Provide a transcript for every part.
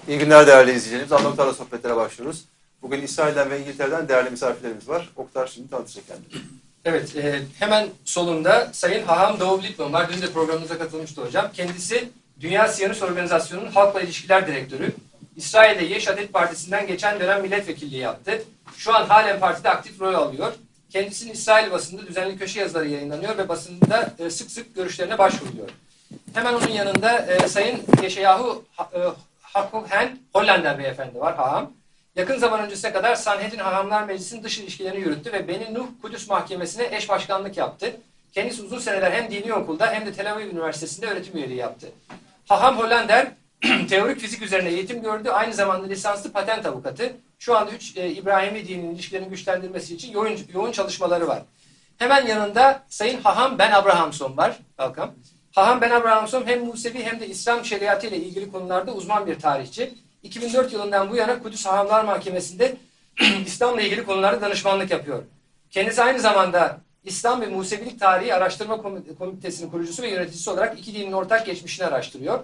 İyi günler değerli izleyicilerimiz. Oktar'la sohbetlere başlıyoruz. Bugün İsrail'den ve İngiltere'den değerli misafirlerimiz var. Oktar şimdi tanıtacak kendini. Evet, hemen solunda Sayın Haham Doğu Litman var. Dün de programımıza katılmıştı hocam. Kendisi Dünya Siyonist Organizasyonu'nun Halkla İlişkiler Direktörü. İsrail'de Yeş Adet Partisi'nden geçen dönem milletvekilliği yaptı. Şu an halen partide aktif rol alıyor. Kendisinin İsrail basında düzenli köşe yazıları yayınlanıyor ve basında sık sık görüşlerine başvuruyor. Hemen onun yanında Sayın Yahya Hollander beyefendi var, Haham. Yakın zaman öncesine kadar Sanhedrin Hahamlar Meclisi'nin dış ilişkilerini yürüttü ve Beni Nuh Kudüs Mahkemesi'ne eş başkanlık yaptı. Kendisi uzun seneler hem dini okulda hem de Tel Aviv Üniversitesi'nde öğretim üyeliği yaptı. Haham Hollander teorik fizik üzerine eğitim gördü. Aynı zamanda lisanslı patent avukatı. Şu anda İbrahimi dininin ilişkilerini güçlendirmesi için yoğun çalışmaları var. Hemen yanında Sayın Haham Ben Abrahamson var. Welcome. Haham Ben Abrahamson hem Musevi hem de İslam şeriatı ile ilgili konularda uzman bir tarihçi. 2004 yılından bu yana Kudüs Hahamlar Mahkemesi'nde İslam'la ilgili konularda danışmanlık yapıyor. Kendisi aynı zamanda İslam ve Musevilik Tarihi Araştırma Komitesi'nin kurucusu ve yöneticisi olarak iki dinin ortak geçmişini araştırıyor.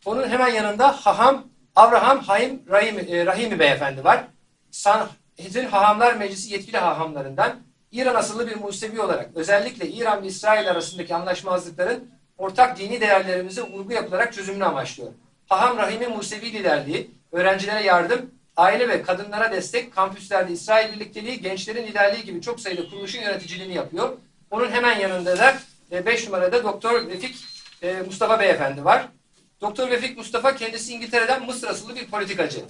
Onun hemen yanında Haham Avraham Haim Rahimi beyefendi var. Sanhedrin Hahamlar Meclisi yetkili hahamlarından, İran asıllı bir Musevi olarak özellikle İran ve İsrail arasındaki anlaşmazlıkların ortak dini değerlerimize uygu yapılarak çözümünü amaçlıyor. Haham Rahim'in Musevi liderliği, öğrencilere yardım, aile ve kadınlara destek, kampüslerde İsrail birlikteliği, gençlerin liderliği gibi çok sayıda kuruluşun yöneticiliğini yapıyor. Onun hemen yanında da 5 numarada Doktor Vefik Mustafa beyefendi var. Doktor Vefik Mustafa kendisi İngiltere'den Mısır asıllı bir politikacı.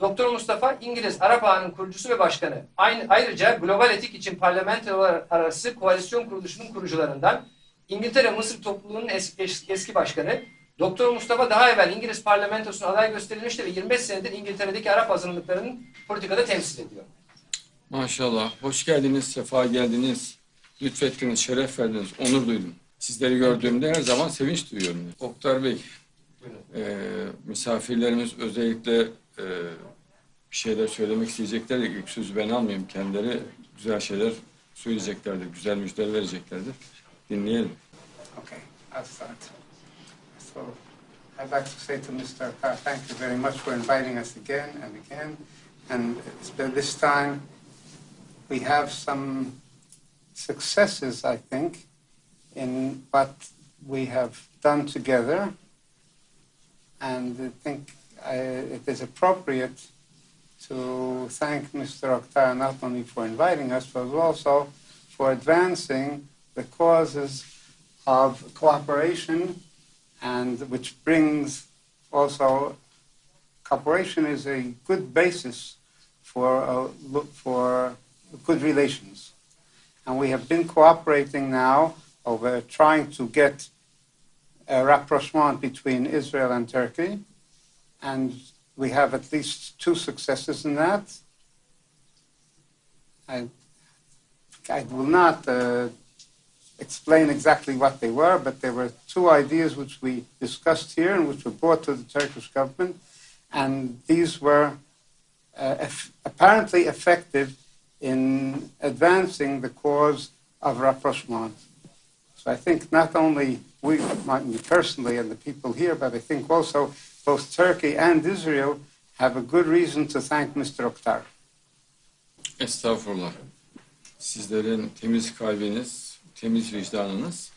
Doktor Mustafa İngiliz Arap Ağı'nın kurucusu ve başkanı. Ayrıca Global Etik için Parlamentolar Arası Koalisyon Kuruluşu'nun kurucularından, İngiltere Mısır Topluluğu'nun eski başkanı. Doktor Mustafa daha evvel İngiliz parlamentosuna aday gösterilmişti ve 25 senedir İngiltere'deki Arap azınlıklarının politikada temsil ediyor. Maşallah. Hoş geldiniz, sefa geldiniz. Lütfettiniz, şeref verdiniz, onur duydum. Sizleri gördüğümde her zaman sevinç duyuyorum. Oktar Bey, misafirlerimiz özellikle bir şeyler söylemek isteyeceklerdir. İlk sözü ben almayayım. Kendileri güzel şeyler söyleyeceklerdir, güzel müjdeler vereceklerdir. Dinleyelim. Okay, I'll start. So, I'd like to say to Mr. Oktar, thank you very much for inviting us again and again. And this time, we have some successes, I think, in what we have done together. And I think it is appropriate to thank Mr. Oktar not only for inviting us, but also for advancing the causes of cooperation, and which brings also cooperation is a good basis for good relations. And we have been cooperating now over trying to get a rapprochement between Israel and Turkey, and we have at least 2 successes in that. I will not explain exactly what they were, but there were 2 ideas which we discussed here and which were brought to the Turkish government, and these were apparently effective in advancing the cause of rapprochement. So I think not only me personally and the people here, but I think also both Turkey and Israel have a good reason to thank Mr. Oktar. Estağfurullah. Sizlerin temiz kalbiniz, temiz vicdanınız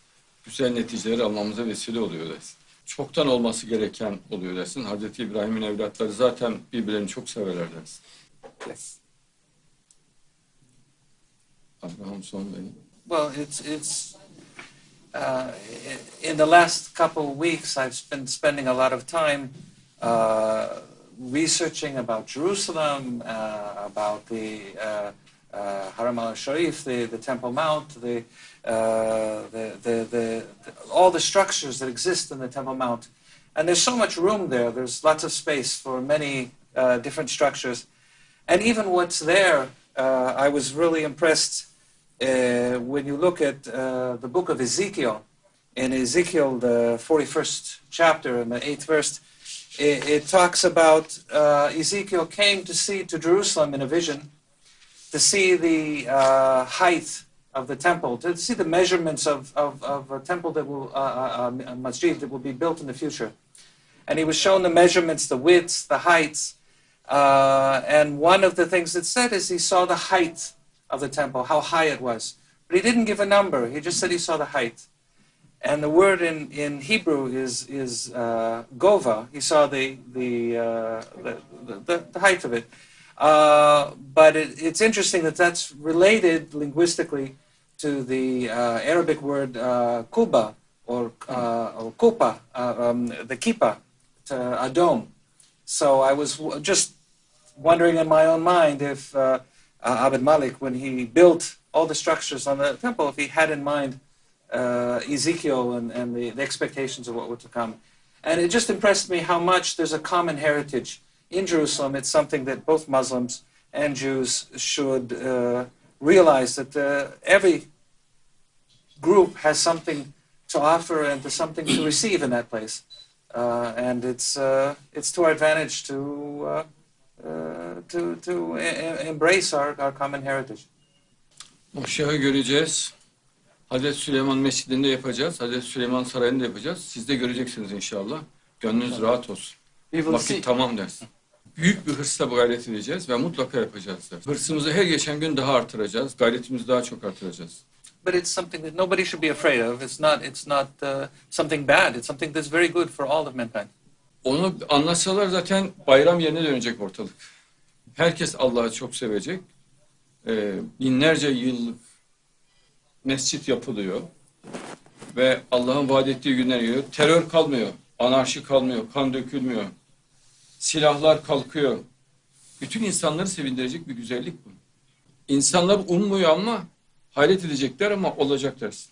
güzel neticeleri almamıza vesile oluyor dersin. Çoktan olması gereken oluyor dersin. Hazreti İbrahim'in evlatları zaten birbirlerini çok severler dersin. Yes. Abraham son benim. Well, it's in the last couple of weeks, I've been spending a lot of time researching about Jerusalem, about the Haram al-Sharif, the Temple Mount, all the structures that exist in the Temple Mount. And there's so much room there. There's lots of space for many different structures. And even what's there, I was really impressed when you look at the book of Ezekiel. In Ezekiel, the 41st chapter and the 8th verse, it talks about Ezekiel came to Jerusalem in a vision to see the height of the temple, to see the measurements of a temple that will, a masjid that will be built in the future. And he was shown the measurements, the widths, the heights. And one of the things it said is he saw the height of the temple, how high it was. But he didn't give a number. He just said he saw the height. And the word in Hebrew is gova. He saw the height of it. But it's interesting that that's related linguistically to the Arabic word kuba or kupa, the kippah, a dome. So I was just wondering in my own mind if Abd Malik, when he built all the structures on the temple, if he had in mind Ezekiel and the expectations of what would to come. And it just impressed me how much there's a common heritage. In Jerusalem, it's something that both Muslims and Jews should realize that every group has something to offer and something to receive in that place. And it's to our advantage to embrace our common heritage. Uşağı göreceğiz. Hazreti Süleyman Mescidi'nde yapacağız. Hazreti Süleyman Sarayı'nda yapacağız. Siz de göreceksiniz inşallah. Gönlünüz rahat olsun. Vakit tamam dersin. Büyük bir hırsla bu gayret edeceğiz ve mutlaka yapacağız dersin. Hırsımızı her geçen gün daha artıracağız. Gayretimizi daha çok artıracağız. But it's something that nobody should be afraid of. It's not something bad. It's something that's very good for all of mankind. Onu anlasalar zaten bayram yerine dönecek ortalık. Herkes Allah'ı çok sevecek. Binlerce yıllık mescit yapılıyor. Ve Allah'ın vaat ettiği günler geliyor. Terör kalmıyor, anarşi kalmıyor, kan dökülmüyor. Silahlar kalkıyor. Bütün insanları sevindirecek bir güzellik bu. İnsanlar ummuyor ama hayret edecekler ama olacak dersin.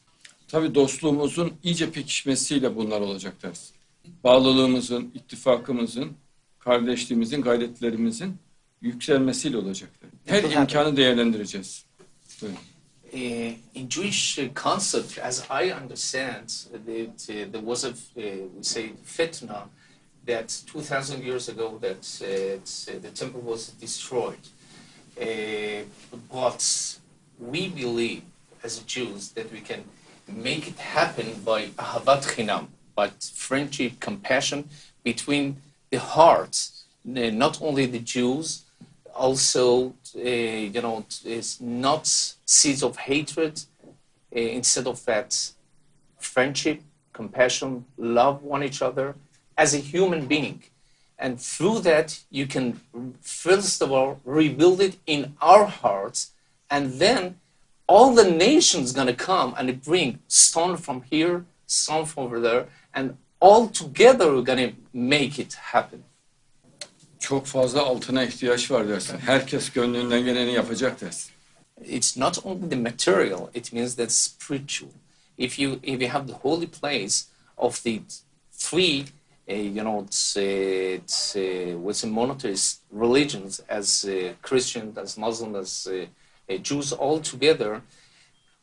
Tabii dostluğumuzun iyice pekişmesiyle bunlar olacak dersin. Bağlılığımızın, ittifakımızın, kardeşliğimizin, gayretlerimizin yükselmesiyle olacak. Her imkanı değerlendireceğiz. Buyurun. In Jewish concept, as I understand, there was a we say fitna that 2,000 years ago that the temple was destroyed. But we believe as Jews that we can make it happen by ahavat chinam, but friendship, compassion between the hearts, not only the Jews, also, it's not seeds of hatred. Instead of that, friendship, compassion, love one each other as a human being. And through that, you can, first of all, rebuild it in our hearts. And then all the nations going to come and bring stone from here, stone from over there. And all together, we're going to make it happen. Çok fazla altına ihtiyaç var dersin. Herkes gönlünden geleni yapacak dersin. It's not only the material, it means that spiritual. If you have the holy place of the three, what's a monotheist religions, as Christians, as Muslims, as Jews, all together,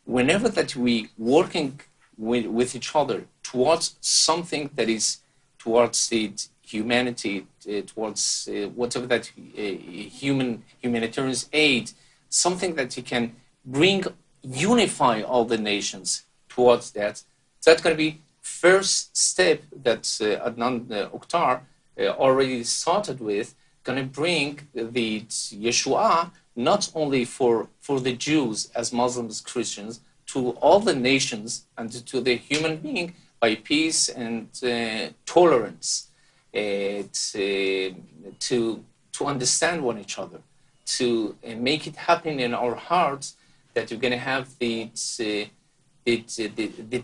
whenever that we working with each other towards something that is towards the humanity, towards whatever that humanitarian aid, something that you can unify all the nations towards that. That's going to be first step that Adnan Oktar already started with, going to bring the Yeshua not only for the Jews as Muslims, Christians, to all the nations and to the human being by peace and tolerance. To understand one each other, to make it happen in our hearts, that you're going to have the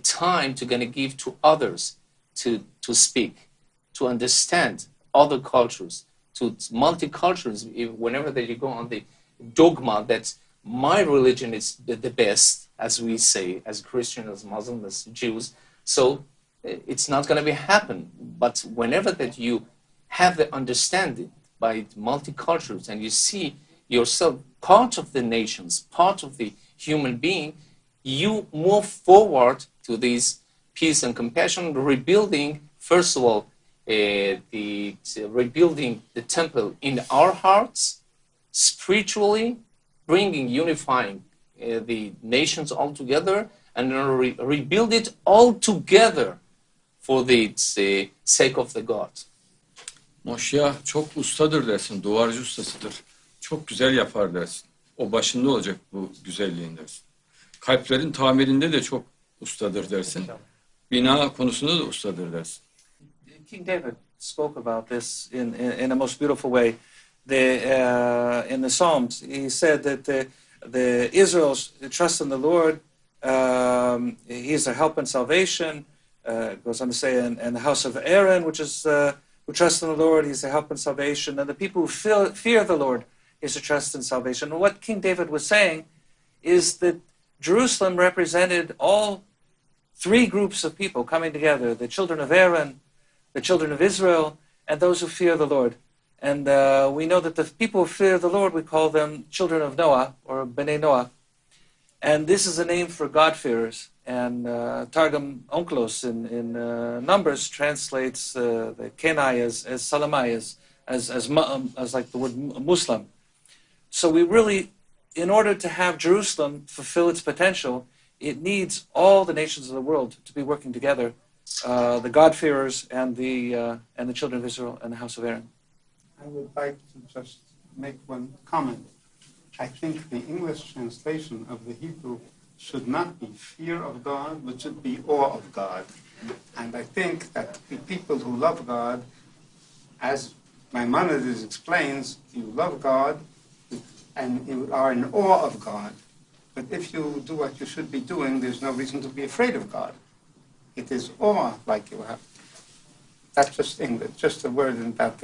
time to going to give to others to speak, to understand other cultures, to multicultures. Whenever that you go on the dogma that my religion is the best, as we say, as Christians, as Muslims, as Jews, so it's not going to happen. But whenever that you have the understanding by multicultures and you see yourself part of the nations, part of the human being, you move forward to this peace and compassion, rebuilding, first of all, rebuilding the temple in our hearts, spiritually, unifying the nations all together, and rebuild it all together for the sake of the God. Moşya çok ustadır dersin, duvarcı ustasıdır. Çok güzel yapar dersin. O başında olacak bu güzelliğin dersin. Kalplerin tamirinde de çok ustadır dersin. Bina konusunda da ustadır dersin. King David spoke about this in a most beautiful way. In the Psalms, he said that the Israel's trust in the Lord. He is their help and salvation. Goes on to say, and the house of Aaron, which is who trust in the Lord, he's their help and salvation. And the people who fear the Lord is their trust and salvation. And what King David was saying is that Jerusalem represented all three groups of people coming together: the children of Aaron, the children of Israel, and those who fear the Lord. And we know that the people who fear the Lord, we call them children of Noah, or B'nai Noah. And this is a name for God-fearers. And Targum Onkelos in Numbers translates the Kenai as Salamai, as like the word Muslim. So we really, in order to have Jerusalem fulfill its potential, it needs all the nations of the world to be working together, the God-fearers and the children of Israel and the house of Aaron. I would like to just make one comment. I think the English translation of the Hebrew should not be fear of God, but should be awe of God. And I think that the people who love God, as Maimonides explains, you love God and you are in awe of God. But if you do what you should be doing, there's no reason to be afraid of God. It is awe like you have. That's just English, just a word about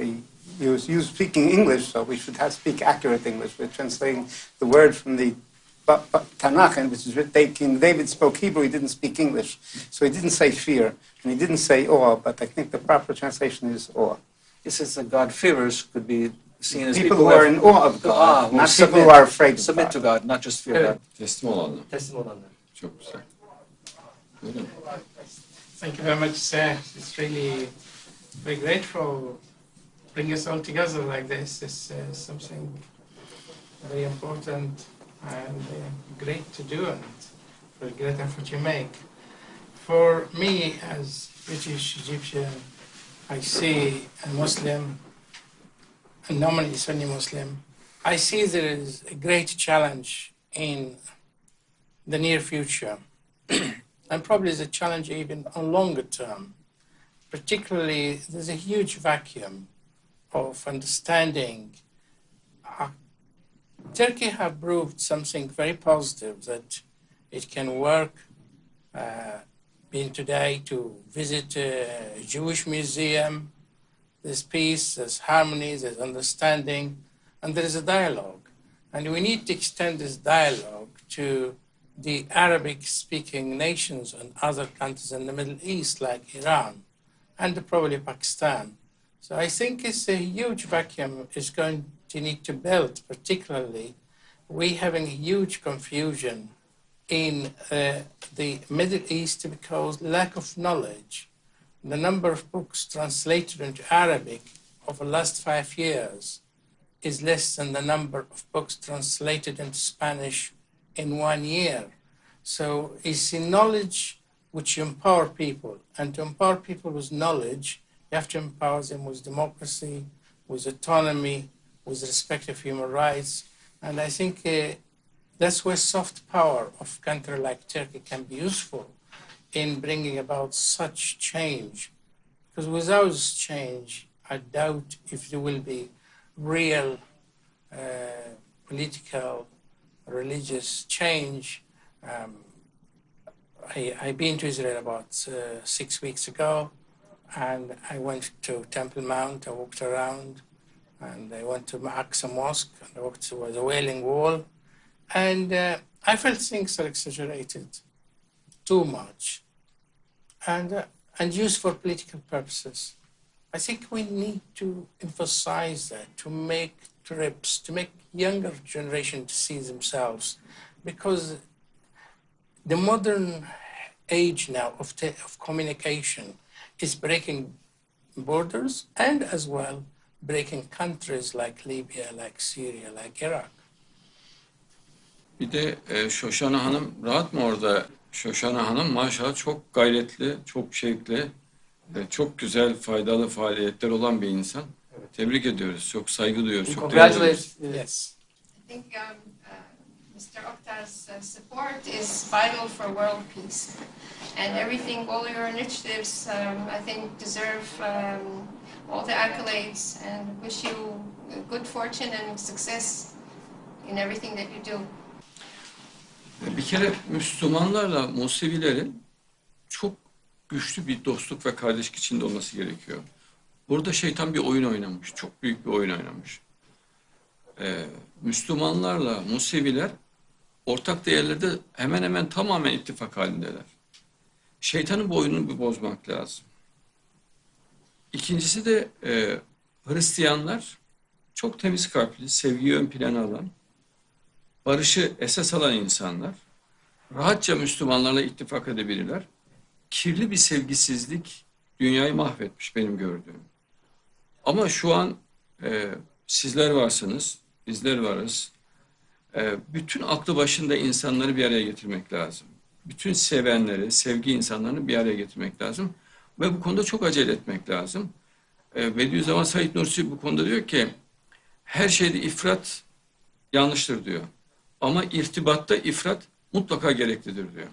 you speaking English, so we should speak accurate English. We're translating the word from the Tanakh, which is King David spoke Hebrew, he didn't speak English. So he didn't say fear, and he didn't say awe, but I think the proper translation is awe. It says that God-fearers could be seen as people who are in awe of God, not people who are afraid of God. Submit to God, not just fear God. Teslim olanlar. Teslim olanlar. Çok güzel. Buyurun. Thank you very much, sir. It's really very grateful bring us all together like this. It's something very important and great to do, and for the great effort you make. For me, as British Egyptian, I see a Muslim, a nominally Sunni Muslim, I see there is a great challenge in the near future, and probably is a challenge even on longer term. Particularly, there's a huge vacuum of understanding. Turkey have proved something very positive, that it can work, being today to visit a Jewish museum. There's peace, there's harmony, there's understanding, and there is a dialogue. And we need to extend this dialogue to the Arabic-speaking nations and other countries in the Middle East, like Iran, and probably Pakistan. So I think it's a huge vacuum is going to need to build, particularly we having a huge confusion in the Middle East because lack of knowledge. The number of books translated into Arabic over the last 5 years is less than the number of books translated into Spanish in 1 year. So it's in knowledge which empower people. And to empower people with knowledge, you have to empower them with democracy, with autonomy, with respect of human rights. And I think that's where soft power of a country like Turkey can be useful in bringing about such change. Because without this change, I doubt if there will be real political, religious change. I've been to Israel about 6 weeks ago, and I went to Temple Mount, I walked around, and I went to Al-Aqsa Mosque, and I walked to the Wailing Wall, and I felt things are exaggerated too much and used for political purposes. I think we need to emphasize that, to make trips, to make younger generation to see themselves, because the modern age now of communication is breaking borders and as well breaking countries like Libya, like Syria, like Iraq. Bir de Şoşana Hanım rahat mı orada? Şoşana Hanım maşallah çok gayretli, çok şevkli, çok güzel, faydalı faaliyetler olan bir insan. Evet. Tebrik ediyoruz. Çok saygı duyuyoruz. Çok Congratulate. Yes. I think Mr. Oktar's support is vital for world peace. And everything, all your initiatives, I think deserve all the accolades and wish you good fortune and success in everything that you do. Bir kere Müslümanlarla Musevilerin çok güçlü bir dostluk ve kardeşlik içinde olması gerekiyor. Burada şeytan bir oyun oynamış. Çok büyük bir oyun oynamış. Müslümanlarla Museviler ortak değerlerde hemen hemen tamamen ittifak halindeler. Şeytanın bu oyununu bir bozmak lazım. İkincisi de Hristiyanlar çok temiz kalpli, sevgiyi ön plana alan, barışı esas alan insanlar. Rahatça Müslümanlarla ittifak edebilirler. Kirli bir sevgisizlik dünyayı mahvetmiş benim gördüğüm. Ama şu an sizler varsınız, bizler varız. Bütün aklı başında insanları bir araya getirmek lazım. Bütün sevenleri, sevgi insanlarını bir araya getirmek lazım. Ve bu konuda çok acele etmek lazım. Bediüzzaman Said Nursi bu konuda diyor ki, her şeyde ifrat yanlıştır diyor. Ama irtibatta ifrat mutlaka gereklidir diyor.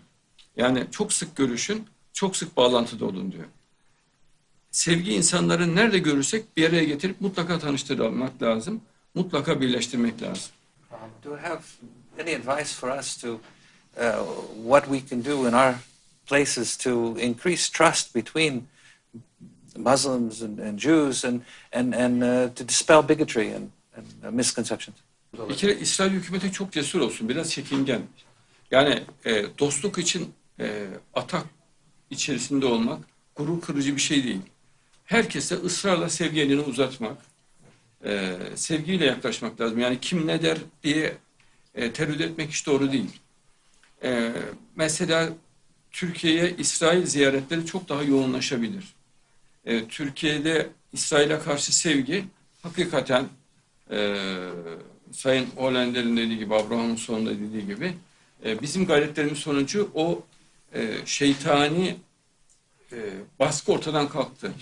Yani çok sık görüşün, çok sık bağlantıda olun diyor. Sevgi insanları nerede görürsek bir araya getirip mutlaka tanıştırmak lazım. Mutlaka birleştirmek lazım. Do you have any advice for us to what we can do in our places to increase trust between Muslims and Jews and to dispel bigotry and misconceptions? Bir kere İsrail hükümeti çok cesur olsun, biraz çekingen. Yani dostluk için atak içerisinde olmak gurur kırıcı bir şey değil. Herkese ısrarla sevgi elini uzatmak, sevgiyle yaklaşmak lazım. Yani kim ne der diye tereddüt etmek hiç doğru değil. Mesela Türkiye'ye İsrail ziyaretleri çok daha yoğunlaşabilir. Türkiye'de İsrail'e karşı sevgi hakikaten Sayın Hollander'in dediği gibi, Abraham'ın sonunda dediği gibi bizim gayretlerimiz sonucu o şeytani baskı ortadan kalktı.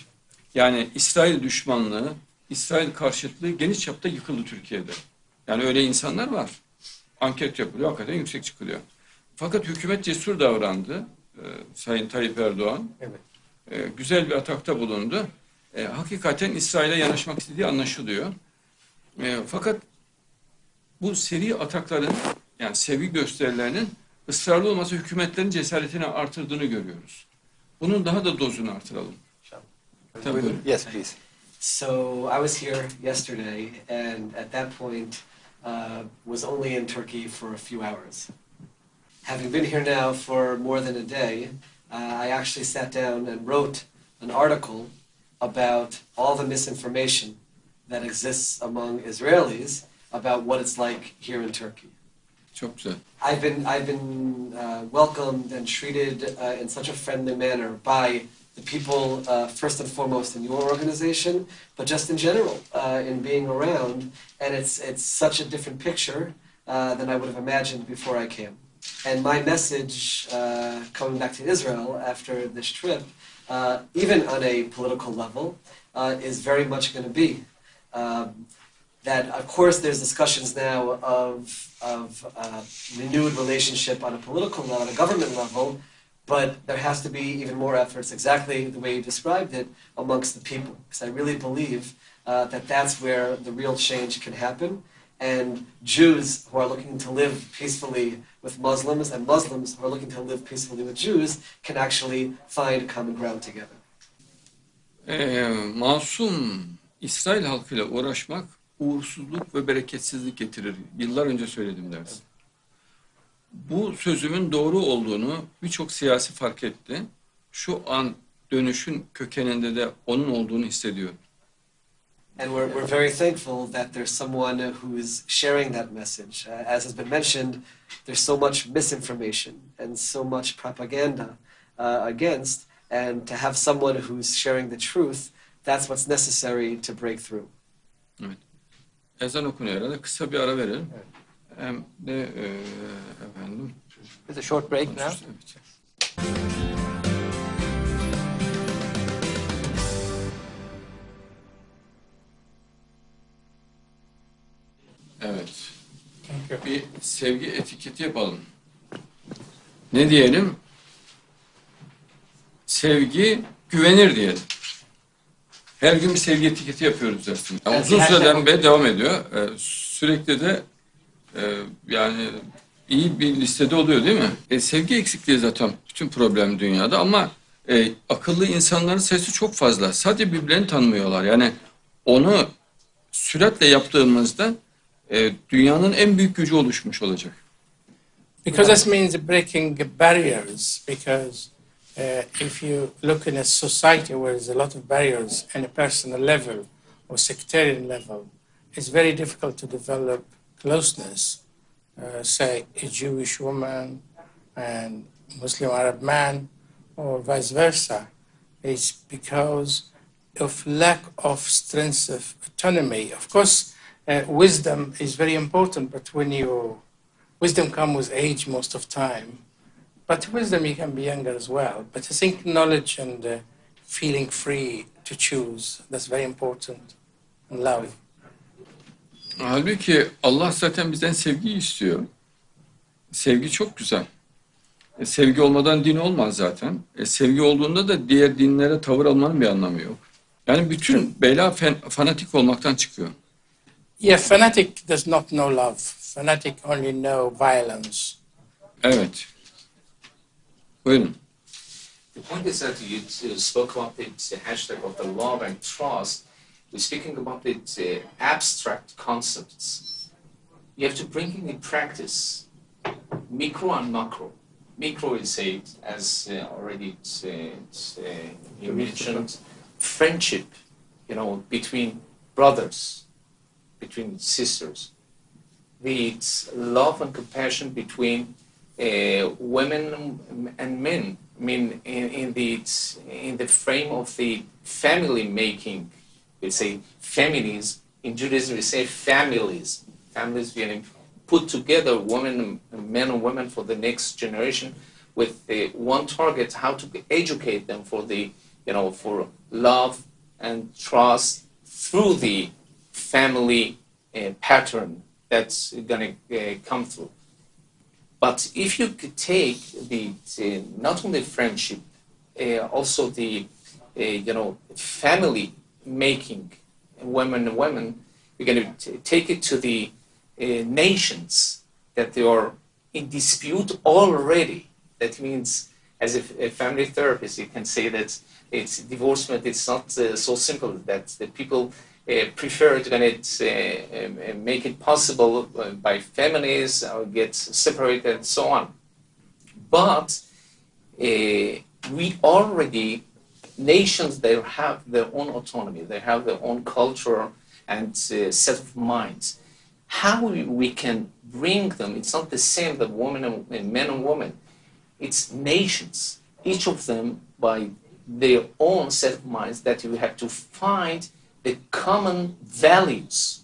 Yani İsrail düşmanlığı, İsrail karşıtlığı geniş çapta yıkıldı Türkiye'de. Yani öyle insanlar var. Anket yapılıyor, hakikaten yüksek çıkılıyor. Fakat hükümet cesur davrandı. Sayın Tayyip Erdoğan. Evet. Güzel bir atakta bulundu. Hakikaten İsrail'e yanaşmak istediği anlaşılıyor. Fakat bu seri atakların, yani sevgi gösterilerinin ısrarlı olması hükümetlerin cesaretini artırdığını görüyoruz. Bunun daha da dozunu artıralım. Tabii. Yes, please. So I was here yesterday, and at that point was only in Turkey for a few hours. Having been here now for more than a day, I actually sat down and wrote an article about all the misinformation that exists among Israelis about what it's like here in Turkey. Çok güzel. I've been welcomed and treated in such a friendly manner by the people, first and foremost in your organization, but just in general, in being around. And it's such a different picture than I would have imagined before I came. And my message coming back to Israel after this trip, even on a political level, is very much going to be that, of course, there's discussions now of renewed relationship on a political level, on a government level, but there has to be even more efforts, exactly the way you described it, amongst the people. Because I really believe that that's where the real change can happen. And Jews who are looking to live peacefully with Muslims and Muslims who are looking to live peacefully with Jews can actually find common ground together. Masum İsrail halkıyla uğraşmak uğursuzluk ve bereketsizlik getirir. Yıllar önce söyledim dersin. Bu sözümün doğru olduğunu birçok siyasi fark etti. Şu an dönüşün kökeninde de onun olduğunu hissediyorum. And we're very thankful that there's someone who is sharing that message. As has been mentioned, there's so much misinformation and so much propaganda against, and to have someone who's sharing the truth, that's what's necessary to break through. Evet. Ezan okunuyor herhalde. Kısa bir ara verelim. Evet. Hem de efendim. There's a short break now. Evet. you. Bir sevgi etiketi yapalım. Ne diyelim? Sevgi güvenir diyelim. Her gün bir sevgi etiketi yapıyoruz aslında. Yani uzun süreden beri devam ediyor. Sürekli de yani iyi bir listede oluyor değil mi? Sevgi eksikliği zaten bütün problem dünyada ama akıllı insanların sayısı çok fazla. Sadece birbirlerini tanımıyorlar. Yani onu süratle yaptığımızda dünyanın en büyük gücü oluşmuş olacak. Because this means breaking barriers, because if you look in a society where there's a lot of barriers in a personal level or sectarian level, it's very difficult to develop closeness. Say a Jewish woman and Muslim Arab man, or vice versa. It's because of lack of strength of autonomy. Of course, wisdom is very important, but wisdom comes with age most of time. But wisdom, you can be younger as well. But I think knowledge and feeling free to choose, that's very important. And love. Halbuki Allah zaten bizden sevgi istiyor. Sevgi çok güzel. Sevgi olmadan din olmaz zaten. Sevgi olduğunda da diğer dinlere tavır almanın bir anlamı yok. Yani bütün bela fanatik olmaktan çıkıyor. Yeah, fanatic does not know love. Fanatic only know violence. Evet. Buyurun. The point is that you spoke about the hashtag of the love and trust. We're speaking about the abstract concepts. You have to bring in practice, micro and macro. Micro is as already you mentioned, friendship, between brothers, between sisters. It's love and compassion between women and men. I mean, in the frame of the family making. We say families. In Judaism, we say families. Families being put together, men and women for the next generation, with one target: how to educate them for for love and trust through the family pattern that's going to come through. But if you could take the not only friendship, also the family making women and women, you're going to take it to the nations that they are in dispute already. That means, as a family therapist, you can say that it's divorcement. It's not so simple that the people prefer to make it possible by families or get separated and so on. But we already, nations, they have their own autonomy, they have their own culture and set of minds. How we can bring them, it's not the same that women and men and women, it's nations, each of them by their own set of minds, that you have to find the common values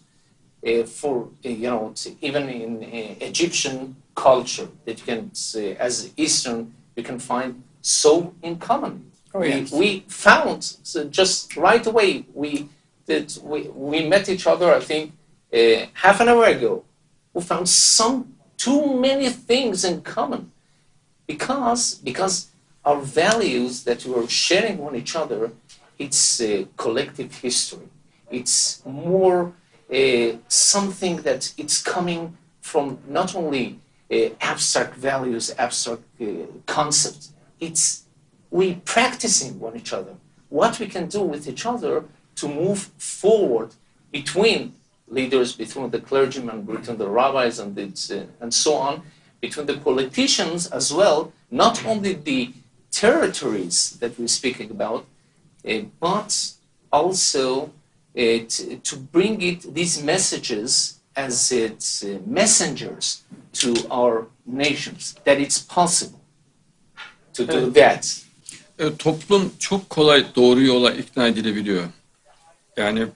for, even in Egyptian culture, that you can, as Eastern, you can find so in common. Oh, yes. We found, so just right away, we met each other, I think, half an hour ago. We found too many things in common, because our values that we are sharing with each other, it's a collective history. It's more something that it's coming from not only abstract values, abstract concepts. It's we practicing one each other. What we can do with each other to move forward between leaders, between the clergymen, between the rabbis, and so on, between the politicians as well. Not only the territories that we're speaking about, but also to bring these messages as its messengers to our nations, that it's possible to do that. Toplum çok kolay doğru yola ikna edilebiliyor. Yani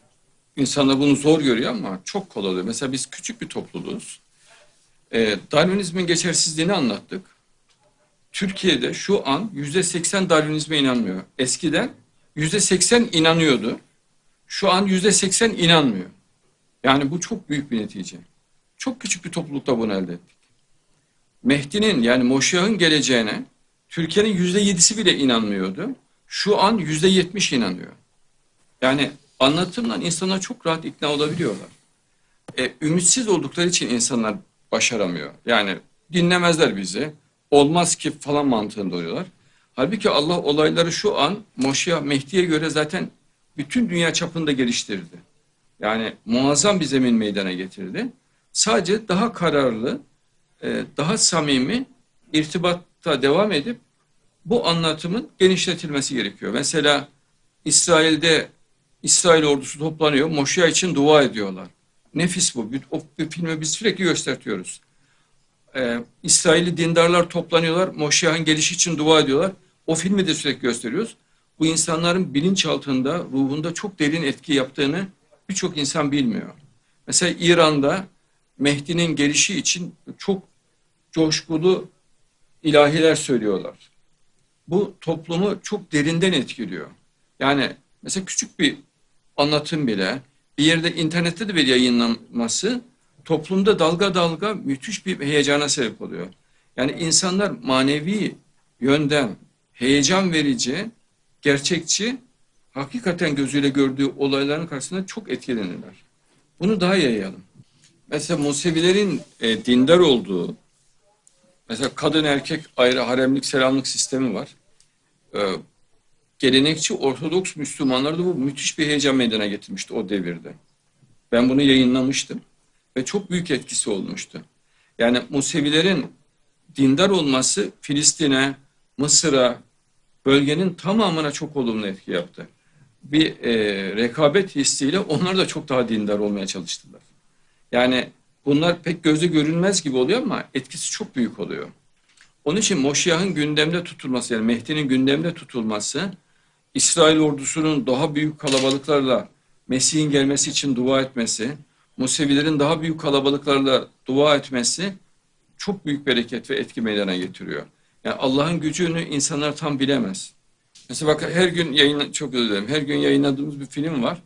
insanlar bunu zor görüyor ama çok kolay oluyor. Mesela biz küçük bir topluluğuz. Darwinizmin geçersizliğini anlattık. Türkiye'de şu an %80 Darwinizme inanmıyor. Eskiden %80 inanıyordu. Şu an %80 inanmıyor. Yani bu çok büyük bir netice. Çok küçük bir toplulukta bunu elde ettik. Mehdi'nin yani Moşiyah'ın geleceğine Türkiye'nin %7'si bile inanmıyordu. Şu an %70 inanıyor. Yani anlatımla insanlar çok rahat ikna olabiliyorlar. Ümitsiz oldukları için insanlar başaramıyor. Yani dinlemezler bizi, olmaz ki falan mantığında oluyorlar. Halbuki Allah olayları şu an Moşiyah Mehdi'ye göre zaten bütün dünya çapında geliştirdi. Yani muazzam bir zemin meydana getirdi. Sadece daha kararlı, daha samimi irtibatta devam edip bu anlatımın genişletilmesi gerekiyor. Mesela İsrail'de İsrail ordusu toplanıyor, Moşiyah için dua ediyorlar. Nefis bu. O filmi biz sürekli gösteriyoruz. İsrailli dindarlar toplanıyorlar, Moşiyah'ın gelişi için dua ediyorlar. O filmi de sürekli gösteriyoruz. Bu insanların bilinçaltında, ruhunda çok derin etki yaptığını birçok insan bilmiyor. Mesela İran'da Mehdi'nin gelişi için çok coşkulu ilahiler söylüyorlar. Bu toplumu çok derinden etkiliyor. Yani mesela küçük bir anlatım bile bir yerde internette de bir yayınlanması toplumda dalga dalga müthiş bir heyecana sebep oluyor. Yani insanlar manevi yönden heyecan verici, gerçekçi, hakikaten gözüyle gördüğü olayların karşısında çok etkilenirler. Bunu daha yayalım. Mesela Musevilerin dindar olduğu, mesela kadın erkek ayrı haremlik selamlık sistemi var. Gelenekçi Ortodoks Müslümanlarda bu müthiş bir heyecan meydana getirmişti o devirde. Ben bunu yayınlamıştım ve çok büyük etkisi olmuştu. Yani Musevilerin dindar olması Filistin'e, Mısır'a, bölgenin tamamına çok olumlu etki yaptı. Bir rekabet hissiyle onlar da çok daha dindar olmaya çalıştılar. Yani bunlar pek gözle görünmez gibi oluyor ama etkisi çok büyük oluyor. Onun için Moşiyah'ın gündemde tutulması, yani Mehdi'nin gündemde tutulması, İsrail ordusunun daha büyük kalabalıklarla Mesih'in gelmesi için dua etmesi, Musevilerin daha büyük kalabalıklarla dua etmesi çok büyük bereket ve etki meydana getiriyor. Yani Allah'ın gücünü insanlar tam bilemez. Mesela bak her gün çok özür dilerim. Her gün yayınladığımız bir film var.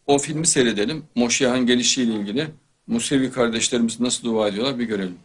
O filmi seyredelim. Moşiyah'ın gelişiyle ilgili Musevi kardeşlerimiz nasıl dua ediyorlar bir görelim.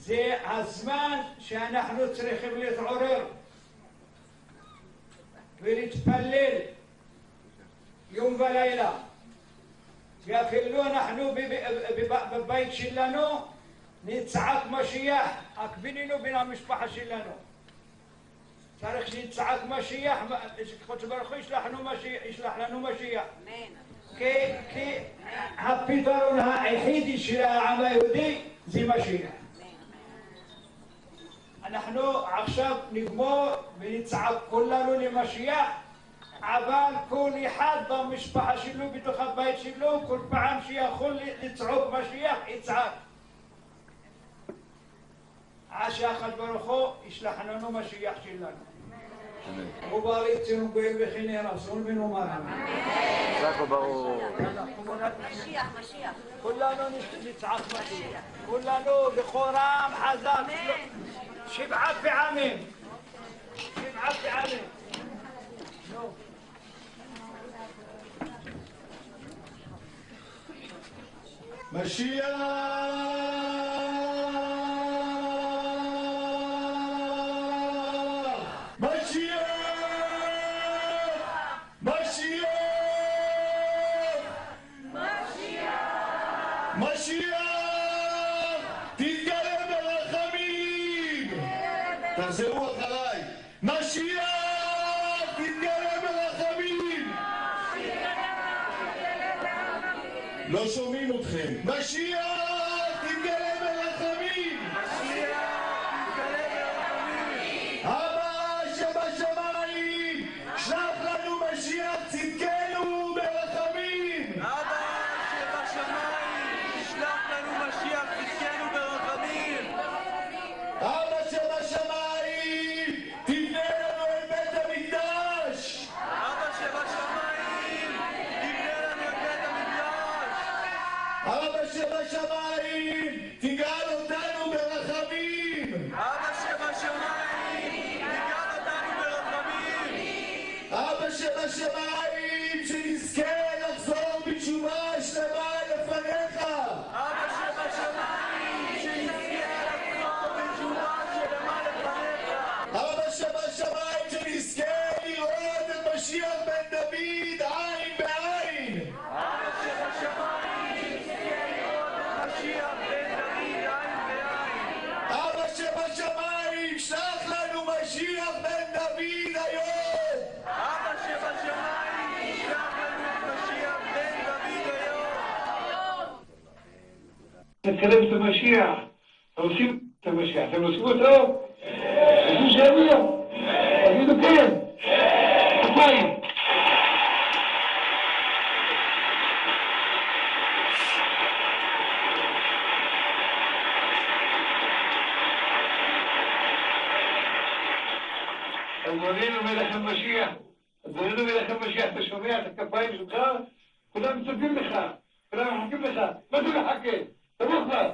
זה הזמן שאנחנו צריכים להתעורר ולהתפלל יום ולילה. ואפילו אנחנו בבית שלנו נצעק משיח, רק בינינו בין המשפחה שלנו. צריך שנצעק משיח, שקדוש ברוך הוא ישלח לנו משיח. כי הפתרון היחידי של העם היהודי זה משיח. אנחנו עכשיו נגמור ונצעק כולנו למשיח, אבל כל אחד במשפחה שלו, בתוך הבית שלו, כל פעם שיכול לצעוק משיח, יצעק. עד שהקדוש ברוך הוא ישלח לנו משיח שלנו. מובארק תנוגל בחיני רסול ונאמר אמן. משיח, משיח. כולנו נצעק משיח. כולנו בקול חזק. שבעה פעמים. שבעה פעמים. משיח! משיח! משיח! משיח! משיח! תתגלה ברחמים! תחזרו אחריי. שומעים אתכם. משיח תתגלה ברחמים! אבא שבשמיים, שלח לנו משיח צדקנו ברחמים! אבא שבשמיים, שלח לנו משיח צדקנו ברחמים! אבא שבשמיים, תבנה לנו את בית המקדש! אבא שבשמיים, תבנה לנו את בית המקדש! אבא שבשמיים, תגאל אותנו ברחמים! אבא שבשמיים, תגאל אותנו ברחמים! אבא שבשמיים, שנזכה לחזור בתשובה שלמה לפניך! אבא שבשמיים, שנזכה לחזור בתשובה שלמה לפניך! אבא שבשמיים, שנזכה לראות את משיח בן דוד עין בעין! אבא שבשמיים, שנזכה לראות את משיח בן דוד עין בעין! אבא שבשמיים, שלח לנו משיח בן דוד היום! אבא שבשמיים, שלח לנו את משיח בן דוד היום! נקרב את המשיח, עושים את המשיח, אתם עושים אותו? עושים שבוע? תגידו כן! כפיים! אדוננו מלך המשיח, אדוננו מלך המשיח, אתה שומע את הכפיים שלך? כולם מצפים לך, כולם מחכים לך, מה אתה מחכה? תבוא כבר!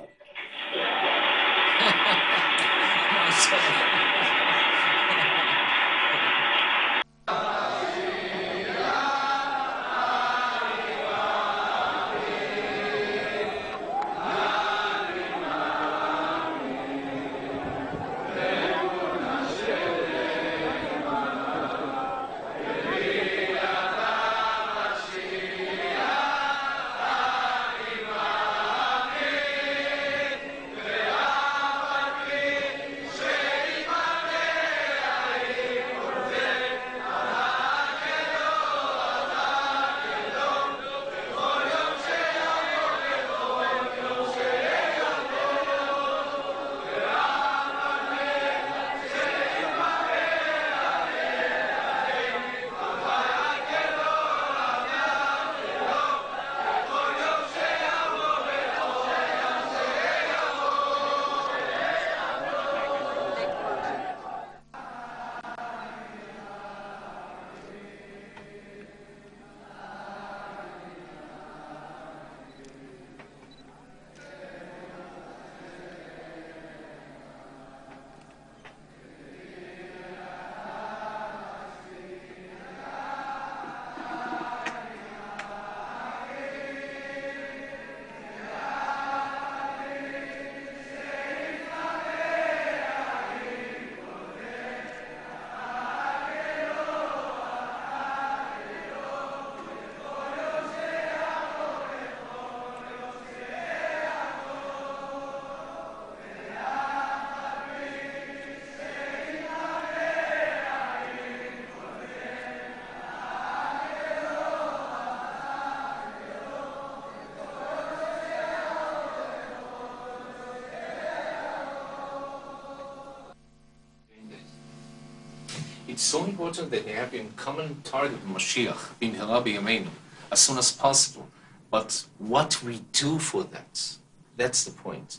It's so important that they have a common target of Mashiach, in Herabi Yameinu, as soon as possible. But what we do for that, that's the point.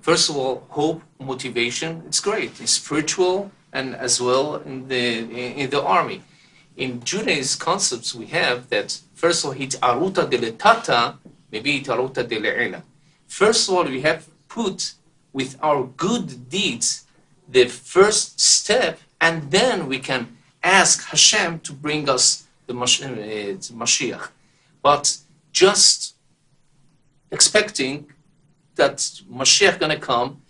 First of all, hope, motivation, it's great. It's spiritual and as well in the army. In Judaism concepts, we have that, first of all, hit'aruta deletata, maybe hit'aruta dele'ela. First of all, we have put with our good deeds the first step, and then we can ask Hashem to bring us the Mashiach. But just expecting that Mashiach going to come,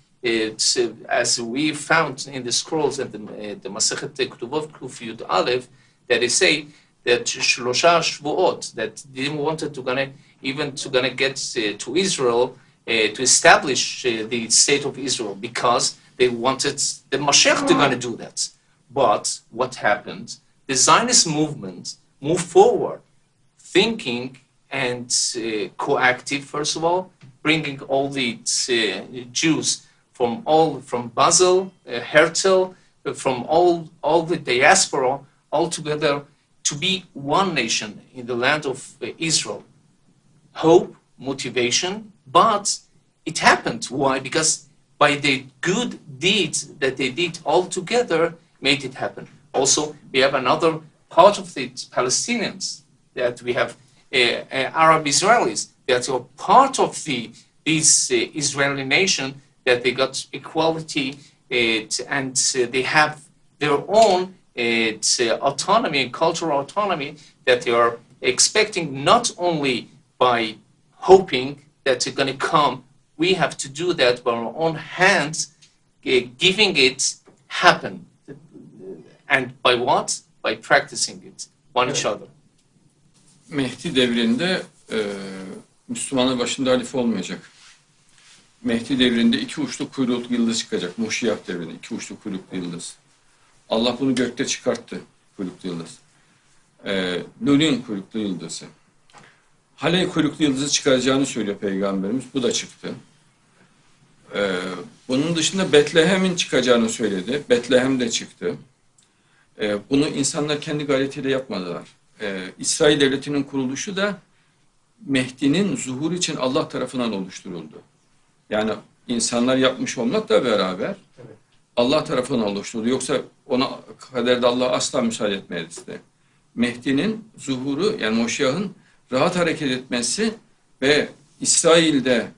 as we found in the scrolls at the Masechet Ketuvot Kuf Yud Aleph, that they say that Shlosha Shvuot, that they didn't want to gonna get to Israel to establish the state of Israel because they wanted the Mashiach to gonna do that. But what happened? The Zionist movement moved forward, thinking and coactive, first of all, bringing all the Jews from Basel, Herzl, from all the diaspora, all together to be one nation in the land of Israel. Hope, motivation, but it happened. Why? Because by the good deeds that they did all together, made it happen. Also, we have another part of the Palestinians, that we have Arab Israelis that are part of this Israeli nation, that they got equality and they have their own autonomy and cultural autonomy that they are expecting, not only by hoping that it's going to come. We have to do that by our own hands, giving it happen. And by what? By practicing it, each other. Mehdi devrinde Müslümanların başında halife olmayacak. Mehdi devrinde iki uçlu kuyruklu yıldız çıkacak. Moşiyah devrinde iki uçlu kuyruklu yıldız. Allah bunu gökte çıkarttı, kuyruklu yıldız. Nur'un kuyruklu yıldızı. Haley kuyruklu yıldızı çıkaracağını söylüyor Peygamberimiz. Bu da çıktı. Bunun dışında Betlehem'in çıkacağını söyledi. Betlehem de çıktı. Bunu insanlar kendi gayretiyle yapmadılar. İsrail Devleti'nin kuruluşu da Mehdi'nin zuhuru için Allah tarafından oluşturuldu. Yani insanlar yapmış olmakla beraber Allah tarafından oluşturuldu. Yoksa ona kaderde Allah asla müsaade etmezdi. Mehdi'nin zuhuru, yani Moşiyah'ın rahat hareket etmesi ve İsrail'de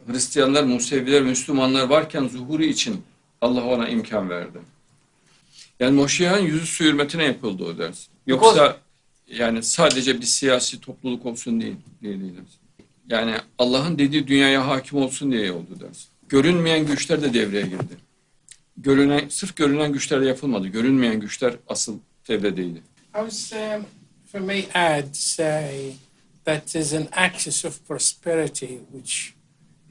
Hristiyanlar, Museviler, Müslümanlar varken zuhuru için Allah ona imkan verdi. Yani Moşiyah'ın yüzü su hürmetine yapıldı o ders. Yoksa yani sadece bir siyasi topluluk olsun değil. Yani Allah'ın dediği dünyaya hakim olsun diye oldu ders. Görünmeyen güçler de devreye girdi. Sırf görünen güçlerle yapılmadı. Görünmeyen güçler asıl devredeydi. I was, if I may add, say that there's an axis of prosperity which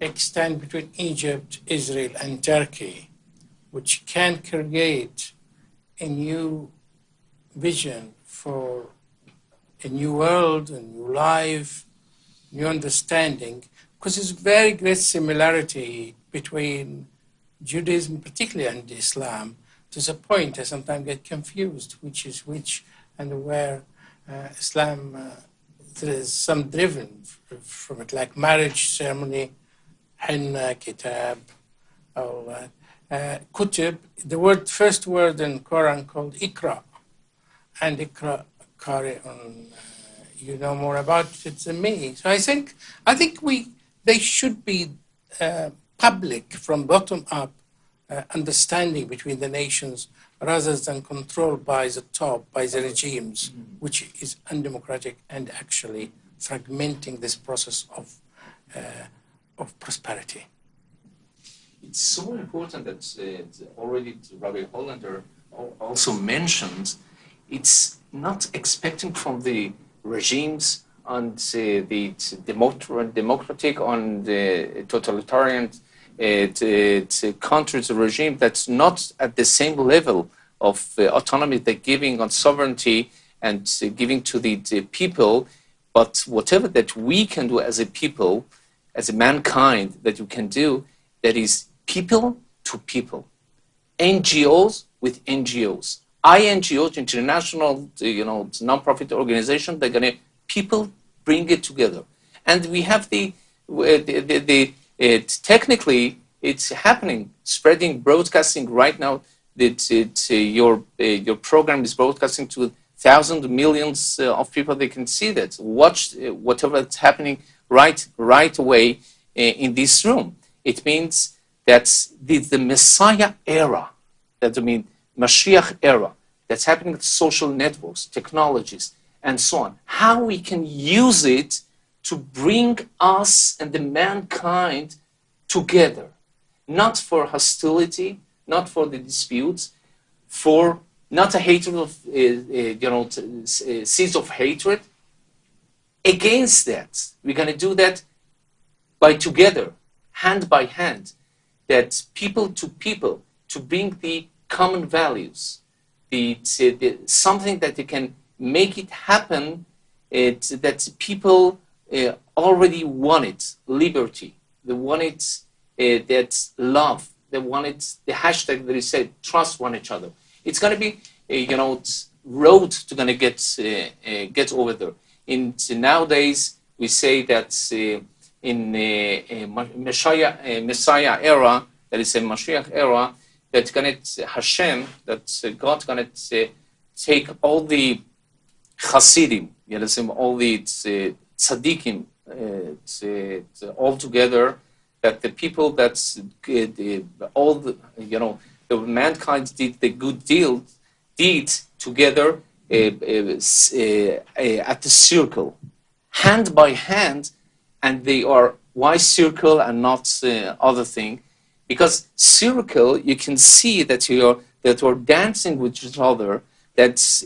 extends between Egypt, Israel, and Turkey, which can create a new vision for a new world, a new life, new understanding, because there's very great similarity between Judaism particularly and Islam. To a point I sometimes get confused which is which, and where Islam, there is some driven from it, like marriage ceremony, henna, kitab, all that. Kutub, the first word in Quran called Ikra, and Ikra, Qari, you know more about it than me. So I think they should be public from bottom up understanding between the nations, rather than controlled by the top, by the regimes, which is undemocratic and actually fragmenting this process of prosperity. It's so important that already Rabbi Hollander also mentioned, it's not expecting from the regimes and the democratic and the totalitarian countries, a regime that's not at the same level of autonomy they're giving on sovereignty and giving to the people, but whatever that we can do as a people, as a mankind, that you can do, that is people to people, NGOs with NGOs, INGOs, international, non-profit organization. They're gonna people bring it together, and we have technically, it's happening, spreading, broadcasting right now. That your program is broadcasting to thousands, millions of people. They can see that, watch whatever that's happening right away in this room. It means that's the Messiah era, Mashiach era, that's happening with social networks, technologies, and so on. How we can use it to bring us and the mankind together, not for hostility, not for the disputes, for not a hatred of, seeds of hatred. Against that, we're going to do that by together, hand by hand, that people to people, to bring the common values, something that they can make it happen, that people already wanted liberty. They wanted that love. They wanted the hashtag that he said, trust one each other. It's going to be, road to going to get over there. Nowadays, we say that in Messiah era, that is a Mashiach era, that Hashem, that God going to take all the Hasidim, all the tzaddikim all together, that the people that all the mankind did the good deed together at the circle, hand by hand, and they are why circle and not other thing? Because circle, you can see that you're dancing with each other, that's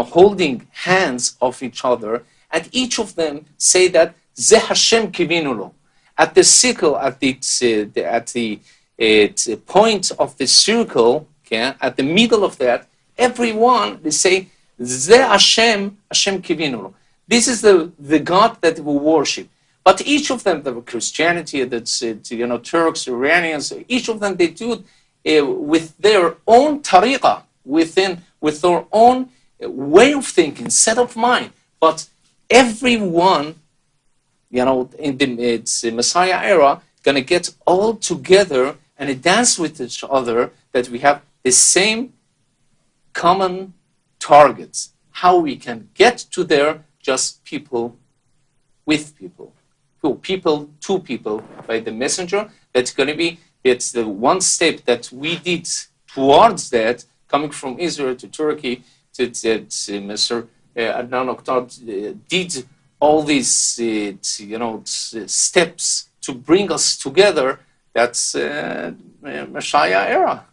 holding hands of each other, and each of them say that Ze Hashem kivinulo. At the circle, at the point of the circle, okay, at the middle of that, everyone they say Ze Hashem kivinulo. This is the God that we worship. But each of them, the Christianity, that's Turks, Iranians, each of them they do it with their own tariqah, with their own way of thinking, set of mind. But everyone, in the Messiah era, gonna get all together and dance with each other. That we have the same common targets. How we can get to there, just people with people. People to people by the messenger. That's going to be, it's the one step that we did towards that, coming from Israel to Turkey, to Mr. Adnan Oktar did all these, steps to bring us together. That's Messiah era.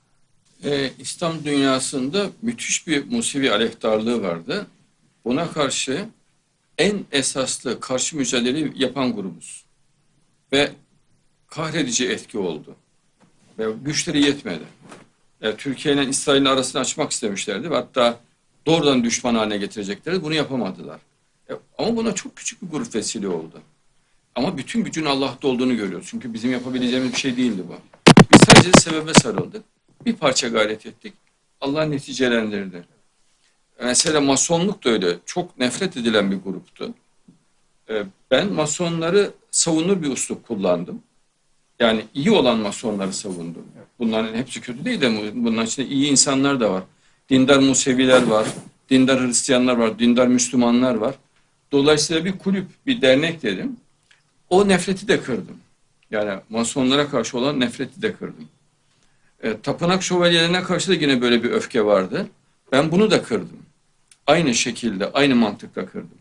İslam dünyasında müthiş bir Musevi aleyhtarlığı vardı. Buna karşı en esaslı karşı mücadeleyi yapan grubuz. Ve kahredici etki oldu. Ve güçleri yetmedi. Türkiye ile İsrail'in arasını açmak istemişlerdi. Ve hatta doğrudan düşman haline getireceklerdi. Bunu yapamadılar. Ama buna çok küçük bir grup vesile oldu. Ama bütün gücün Allah'ta olduğunu görüyoruz. Çünkü bizim yapabileceğimiz bir şey değildi bu. Biz sadece sebebe sarıldık. Bir parça gayret ettik. Allah neticelendirdi. Mesela masonluk da öyle. Çok nefret edilen bir gruptu. Ben masonları savunur bir üslup kullandım. Yani iyi olan masonları savundum. Bunların hepsi kötü değil de bunların içinde iyi insanlar da var. Dindar Museviler var, dindar Hristiyanlar var, dindar Müslümanlar var. Dolayısıyla bir kulüp, bir dernek dedim. O nefreti de kırdım. Yani masonlara karşı olan nefreti de kırdım. Tapınak şövalyelerine karşı da yine böyle bir öfke vardı. Ben bunu da kırdım. Aynı şekilde, aynı mantıkla kırdım.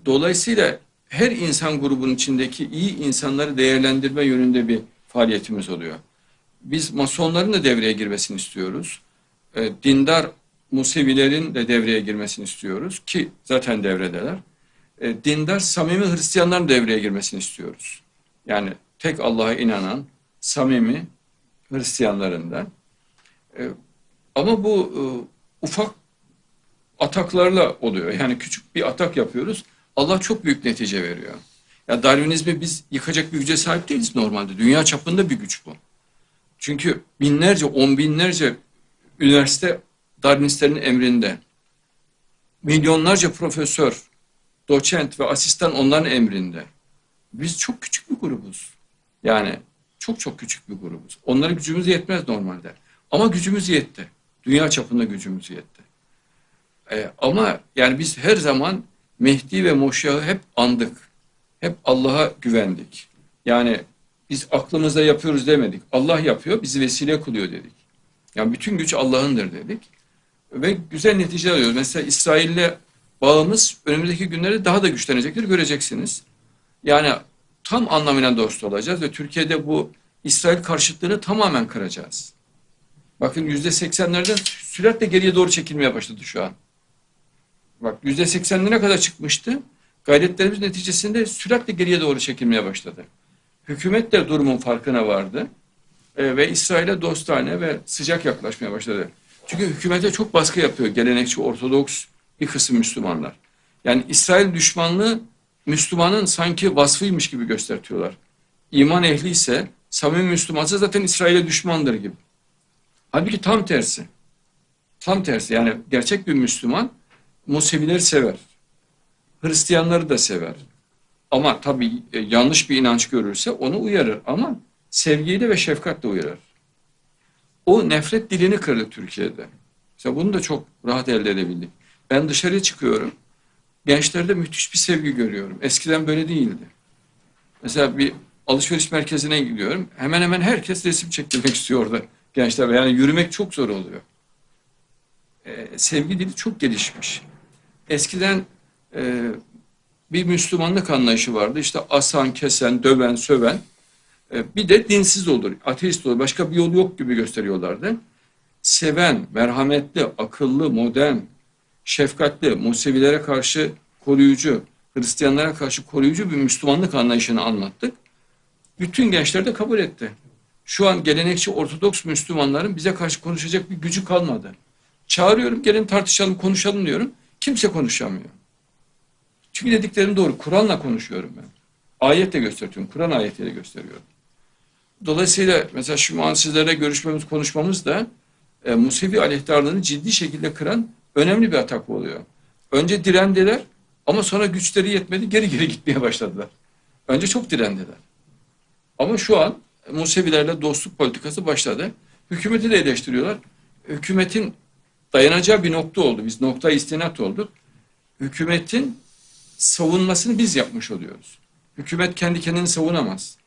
Dolayısıyla her insan grubunun içindeki iyi insanları değerlendirme yönünde bir faaliyetimiz oluyor. Biz masonların da devreye girmesini istiyoruz. Dindar Musevilerin de devreye girmesini istiyoruz ki zaten devredeler. Dindar samimi Hristiyanların devreye girmesini istiyoruz. Yani tek Allah'a inanan samimi Hristiyanların da. Ama bu ufak ataklarla oluyor. Yani küçük bir atak yapıyoruz. Allah çok büyük netice veriyor. Ya Darwinizmi biz yıkacak bir güce sahip değiliz normalde. Dünya çapında bir güç bu. Çünkü binlerce, on binlerce üniversite Darwinistlerin emrinde. Milyonlarca profesör, doçent ve asistan onların emrinde. Biz çok küçük bir grubuz. Yani çok küçük bir grubuz. Onlara gücümüz yetmez normalde. Ama gücümüz yetti. Dünya çapında gücümüz yetti. Ama yani biz her zaman Mehdi ve Moşya'yı hep andık. Hep Allah'a güvendik. Yani biz aklımızda yapıyoruz demedik. Allah yapıyor, bizi vesile kılıyor dedik. Yani bütün güç Allah'ındır dedik. Ve güzel neticeler alıyoruz. Mesela İsrail'le bağımız önümüzdeki günlerde daha da güçlenecektir, göreceksiniz. Yani tam anlamıyla dost olacağız ve Türkiye'de bu İsrail karşıtlığını tamamen kıracağız. Bakın %80'lerden süratle geriye doğru çekilmeye başladı şu an. Bak %80'lere kadar çıkmıştı. Gayretlerimiz neticesinde süratle geriye doğru çekilmeye başladı. Hükümet de durumun farkına vardı. Ve İsrail'e dostane ve sıcak yaklaşmaya başladı. Çünkü hükümete çok baskı yapıyor gelenekçi Ortodoks bir kısım Müslümanlar. Yani İsrail düşmanlığı Müslümanın sanki vasfıymış gibi göstertiyorlar. İman ehli ise, samimi Müslümansa zaten İsrail'e düşmandır gibi. Halbuki tam tersi. Tam tersi. Yani gerçek bir Müslüman Musevileri sever. Hristiyanları da sever. Ama tabii yanlış bir inanç görürse onu uyarır. Ama sevgiyle ve şefkatle uyarır. O nefret dilini kırdı Türkiye'de. Mesela bunu da çok rahat elde edebildik. Ben dışarıya çıkıyorum. Gençlerde müthiş bir sevgi görüyorum. Eskiden böyle değildi. Mesela bir alışveriş merkezine gidiyorum. Hemen hemen herkes resim çektirmek istiyor orada gençler. Yani yürümek çok zor oluyor. Sevgi dili çok gelişmiş. Eskiden bir Müslümanlık anlayışı vardı. İşte asan, kesen, döven, söven. Bir de dinsiz olur, ateist olur. Başka bir yol yok gibi gösteriyorlardı. Seven, merhametli, akıllı, modern, şefkatli, Musevilere karşı koruyucu, Hristiyanlara karşı koruyucu bir Müslümanlık anlayışını anlattık. Bütün gençler de kabul etti. Şu an gelenekçi Ortodoks Müslümanların bize karşı konuşacak bir gücü kalmadı. Çağırıyorum, gelin tartışalım, konuşalım diyorum. Kimse konuşamıyor. Çünkü dediklerim doğru. Kur'an'la konuşuyorum ben. Ayetle gösteriyorum. Kur'an ayetiyle gösteriyorum. Dolayısıyla mesela şu an sizlerle görüşmemiz, konuşmamız da Musevi aleyhtarlığını ciddi şekilde kıran önemli bir atak oluyor. Önce direndiler ama sonra güçleri yetmedi, geri gitmeye başladılar. Önce çok direndiler. Ama şu an Musevilerle dostluk politikası başladı. Hükümeti de eleştiriyorlar. Hükümetin dayanacağı bir nokta oldu. Biz nokta istinat olduk. Hükümetin savunmasını biz yapmış oluyoruz. Hükümet kendi kendini savunamaz.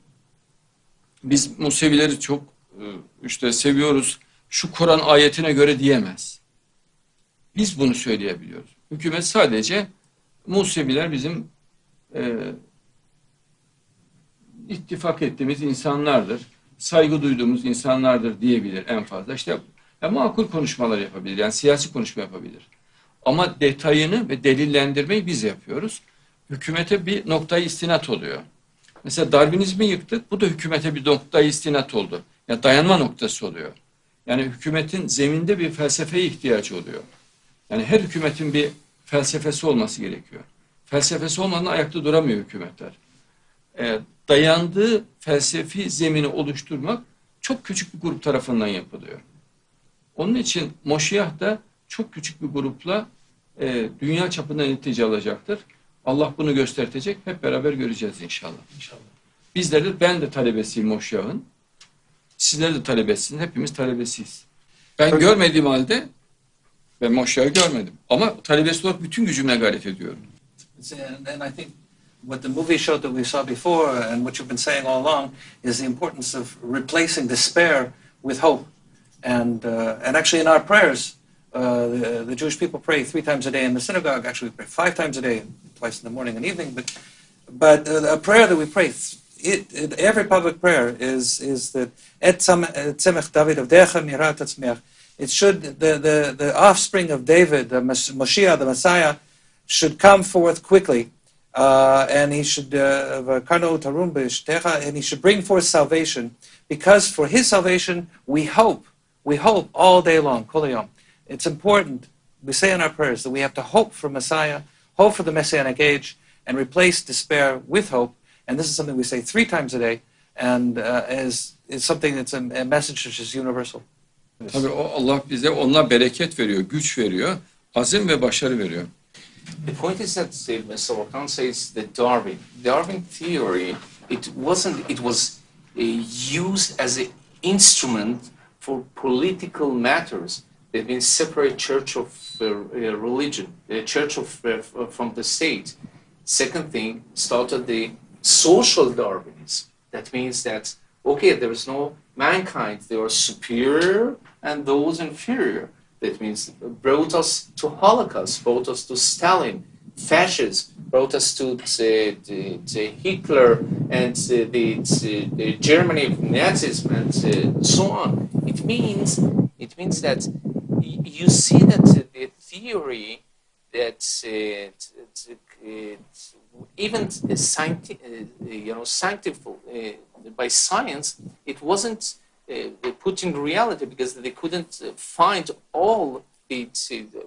Biz Musevileri çok işte seviyoruz, şu Kur'an ayetine göre diyemez. Biz bunu söyleyebiliyoruz. Hükümet sadece Museviler bizim ittifak ettiğimiz insanlardır, saygı duyduğumuz insanlardır diyebilir en fazla. İşte makul konuşmalar yapabilir, yani siyasi konuşma yapabilir. Ama detayını ve delillendirmeyi biz yapıyoruz. Hükümete bir noktayı istinat oluyor. Mesela Darwinizmi yıktık, bu da hükümete bir noktayı istinat oldu. Yani dayanma noktası oluyor. Yani hükümetin zeminde bir felsefeye ihtiyacı oluyor. Yani her hükümetin bir felsefesi olması gerekiyor. Felsefesi olmadan ayakta duramıyor hükümetler. Dayandığı felsefi zemini oluşturmak çok küçük bir grup tarafından yapılıyor. Onun için Moşiyah da çok küçük bir grupla dünya çapında netice alacaktır. Allah bunu göstertecek. Hep beraber göreceğiz inşallah. İnşallah. Bizler de, ben de talebesiyim Moşiyah'ın. Sizler de talebesiniz. Hepimiz talebesiyiz. Ben görmediğim halde ben Moşiyah'ı görmedim. Ama talebesi olarak bütün gücümle gayret ediyorum. And I think what the movie showed that we saw before and what you've been saying all along is the importance of replacing despair with hope. And actually in our prayers, the Jewish people pray 3 times a day in the synagogue. Actually, we pray 5 times a day, twice in the morning and evening. But a prayer that we pray, every public prayer is that Et Tzemech David Avdecha Mirat Tzmeach. It should the offspring of David, the Moshiach, the Messiah, should come forth quickly, and he should and he should bring forth salvation, because for his salvation we hope all day long. Kol hayom. It's important, we say in our prayers, that we have to hope for Messiah, hope for the Messianic age, and replace despair with hope. And this is something we say 3 times a day, and is something that's a message which is universal. Tabii Allah bize onunla bereket veriyor, güç veriyor, azim ve başarı veriyor. The point is that Mr. Oktar says that Darwin theory, it was used as an instrument for political matters. That means separate church of religion, the church from the state. Second thing, started the social Darwinism. That means that, okay, there is no mankind, they are superior and those inferior. That means brought us to Holocaust, brought us to Stalin, fascists, brought us to Hitler and the Germany of Nazism and so on. It means that you see that the theory that even scientific by science, it wasn't put in reality because they couldn't find all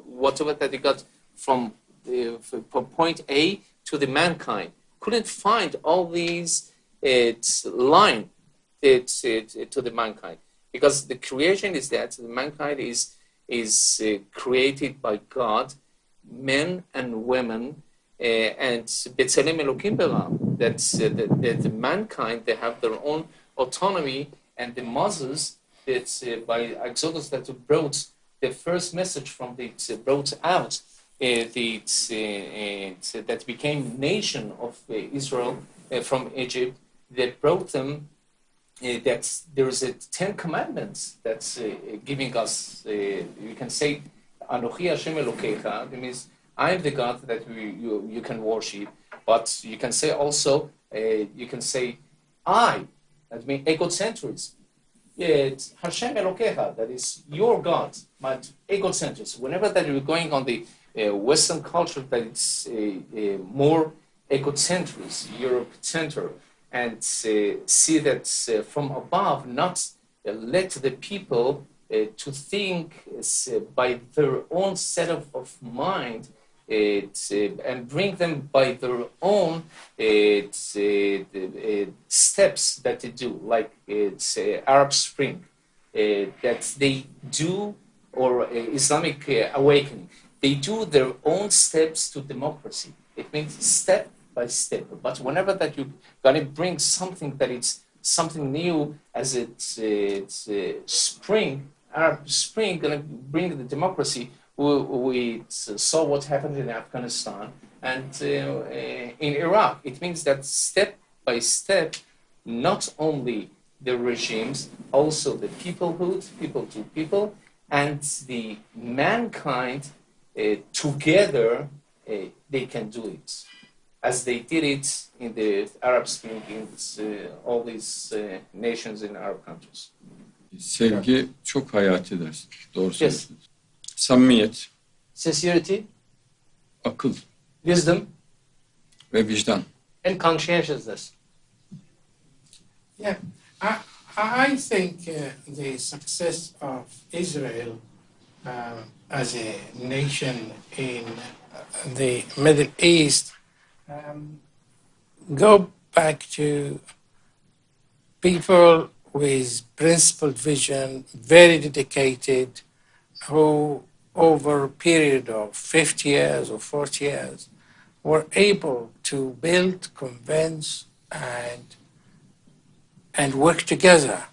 whatever that they got from point A to the mankind. couldn't find all these line to the mankind, because the creation is that the mankind is created by God, men and women, and B'Tselem Elokim Beram, that the mankind, they have their own autonomy, and the Moses that by Exodus that brought the first message from the brought out that became nation of Israel from Egypt, that brought them that there is a 10 commandments that's giving us, you can say, Anochi Hashem Elokecha, that means I am the God that you can worship, but you can say also, you can say I, that means egocentrism. It's Hashem Elokecha, that is your God, but egocentrism. Whenever that you're going on the Western culture, that it's more egocentric, Europe-centered, and see that from above, not let the people to think by their own set of mind, and bring them by their own steps that they do, like Arab Spring, that they do, or Islamic awakening. They do their own steps to democracy. It means step by step. But whenever that you're going to bring something that it's something new, as it's spring, Arab Spring, going to bring the democracy. We saw what happened in Afghanistan and in Iraq. It means that step by step, not only the regimes, also the peoplehood, people to people, and the mankind together, they can do it. As they did it in the Arab Spring, in all these nations in Arab countries. Sevgi çok hayati dersin. Doğru Yes. söylüyorsun. Samimiyet, Sincerity, akıl wisdom, ve vicdan. and conscientiousness. Yeah, I think the success of Israel as a nation in the Middle East go back to people with principled vision, very dedicated, who over a period of 50 years or 40 years were able to build, convince, and work together.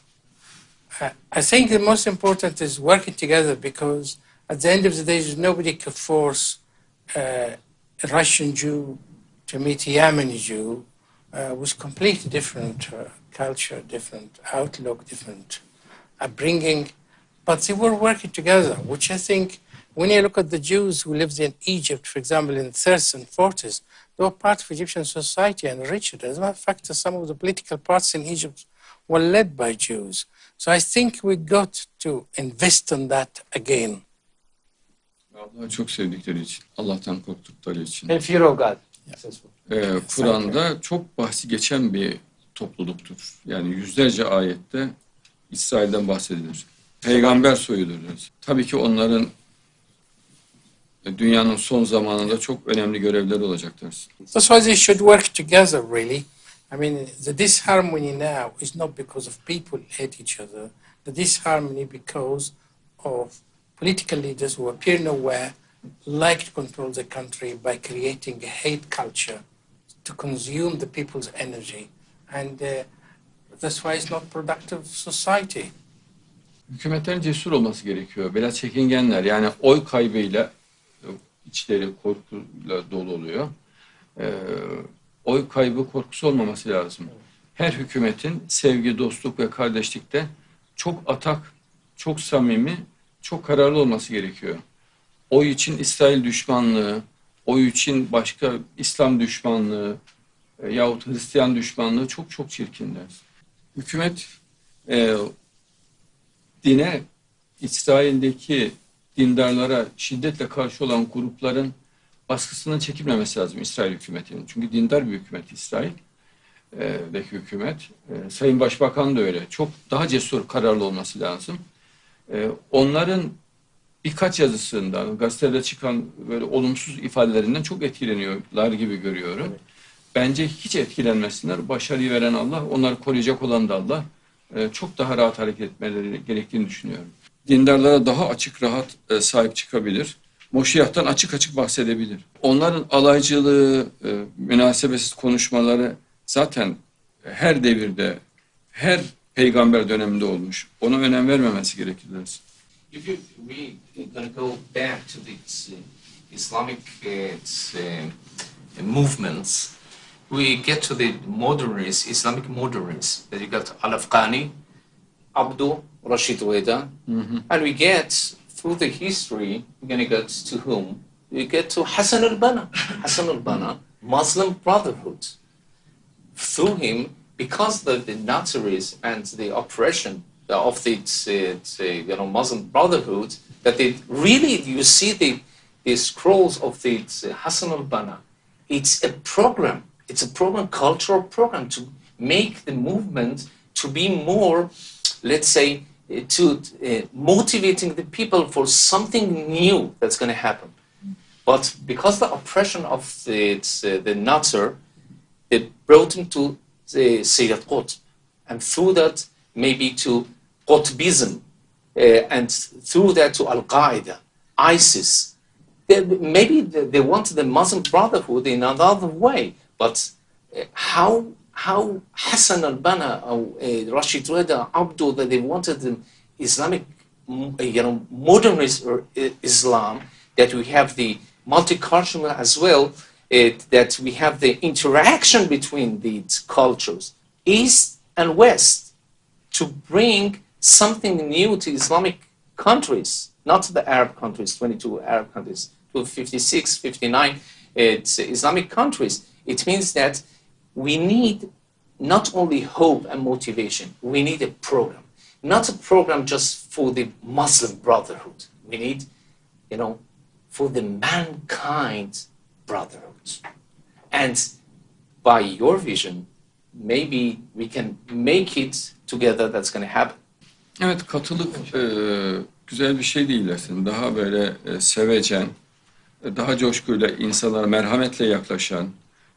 I think the most important is working together, because at the end of the day, nobody could force a Russian Jew to meet a Yemeni Jew with completely different culture, different outlook, different upbringing. But they were working together, which I think, when you look at the Jews who lived in Egypt, for example, in the 30s and 40s, they were part of Egyptian society and enriched. As a matter of fact, some of the political parties in Egypt were led by Jews. So I think we got to invest in that again. Allah'ı çok sevdikleri için, Allah'tan korktukları için. And fear of God. Kur'an'da çok bahsi geçen bir topluluktur. Yani yüzlerce ayette İsrail'den bahsedilir. Peygamber soyudur. Tabii ki onların dünyanın son zamanında çok önemli görevleri olacaktır. That's why they should work together, really. I mean, the disharmony now is not because of people hate each other. The disharmony because of political leaders who appear nowhere, like to control the country by creating a hate culture to consume the people's energy. And that's why it's not productive society. Hükümetlerin cesur olması gerekiyor. Biraz çekingenler. Yani oy kaybıyla içleri korkuyla dolu oluyor. Oy kaybı korkusu olmaması lazım. Her hükümetin sevgi, dostluk ve kardeşlikte çok atak, çok samimi, çok kararlı olması gerekiyor. Oy için İsrail düşmanlığı, oy için başka İslam düşmanlığı yahut Hristiyan düşmanlığı çok çok çirkinler. Hükümet dine, İsrail'deki dindarlara şiddetle karşı olan grupların baskısından çekilmemesi lazım İsrail hükümetinin. Çünkü dindar bir hükümet İsrail'deki hükümet. Sayın Başbakan da öyle. Çok daha cesur, kararlı olması lazım. Onların birkaç yazısından, gazetede çıkan böyle olumsuz ifadelerinden çok etkileniyorlar gibi görüyorum. bence hiç etkilenmesinler. Başarıyı veren Allah, onları koruyacak olan da Allah. Çok daha rahat hareket etmeleri gerektiğini düşünüyorum. Dindarlara daha açık, rahat sahip çıkabilir. Moşiyah'tan açık açık bahsedebilir. Onların alaycılığı, münasebetsiz konuşmaları zaten her devirde, her peygamber döneminde olmuş. Ona önem vermemesi gerekir dersin. If we're going to go back to these Islamic movements, we get to the modernists, Islamic modernists, that you got Al-Afghani, Abdu, Rashid Weda, and we get through the history, we're going to get to whom? We get to Hassan al-Banna. Hassan al-Banna, Muslim Brotherhood. Through him, because the Nazis and the oppression of the Muslim Brotherhood, that they really, you see the scrolls of the Hassan al-Banna. It's a program. It's a program, cultural program to make the movement to be more, let's say, to motivating the people for something new that's going to happen. But because the oppression of the Nazis, it brought him to the Sayyid Qutb, and through that maybe to Qutbism, and through that to Al-Qaeda, ISIS. Maybe they want the Muslim Brotherhood in another way, but how Hassan al-Banna, Rashid Reda, Abdul, that they wanted the Islamic, modernist Islam, that we have the multicultural as well, that we have the interaction between these cultures, East and West, to bring something new to Islamic countries, not to the Arab countries, 22 Arab countries, to 56, 59 Islamic countries. It means that we need not only hope and motivation, we need a program. Not a program just for the Muslim Brotherhood. We need, for the mankind brotherhood. And by your vision, maybe we can make it together, that's going to happen. Evet, katılık güzel bir şey değil aslında. Daha böyle sevecen, daha coşkuyla insanlara merhametle yaklaşan,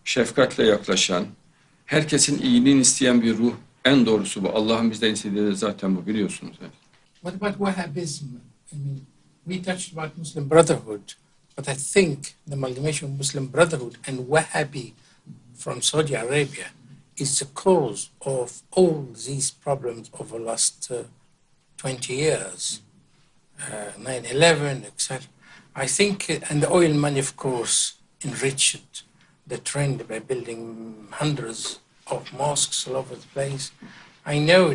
şefkatle yaklaşan, herkesin iyiliğini isteyen bir ruh. En doğrusu bu. Allah'ın bizden istediği de zaten bu, biliyorsunuz. Yani. What about Wahhabism? I mean, we touched about Muslim Brotherhood, but I think the amalgamation of Muslim Brotherhood and Wahhabi from Saudi Arabia is the cause of all these problems over the last 20 years, 9/11, etc. I think, and the oil money, of course, enriched the trend by building hundreds of mosques all over the place. I know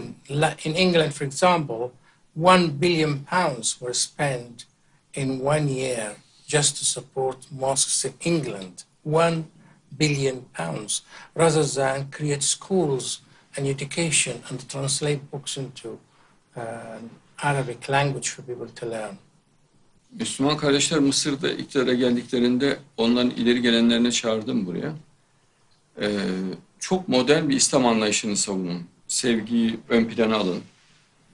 in England, for example, £1 billion were spent in 1 year just to support mosques in England. £1 billion, rather than create schools and education and translate books into Arabic language for people to learn. Müslüman kardeşler Mısır'da iktidara geldiklerinde onların ileri gelenlerini çağırdım buraya. Çok modern bir İslam anlayışını savunun. Sevgiyi ön plana alın.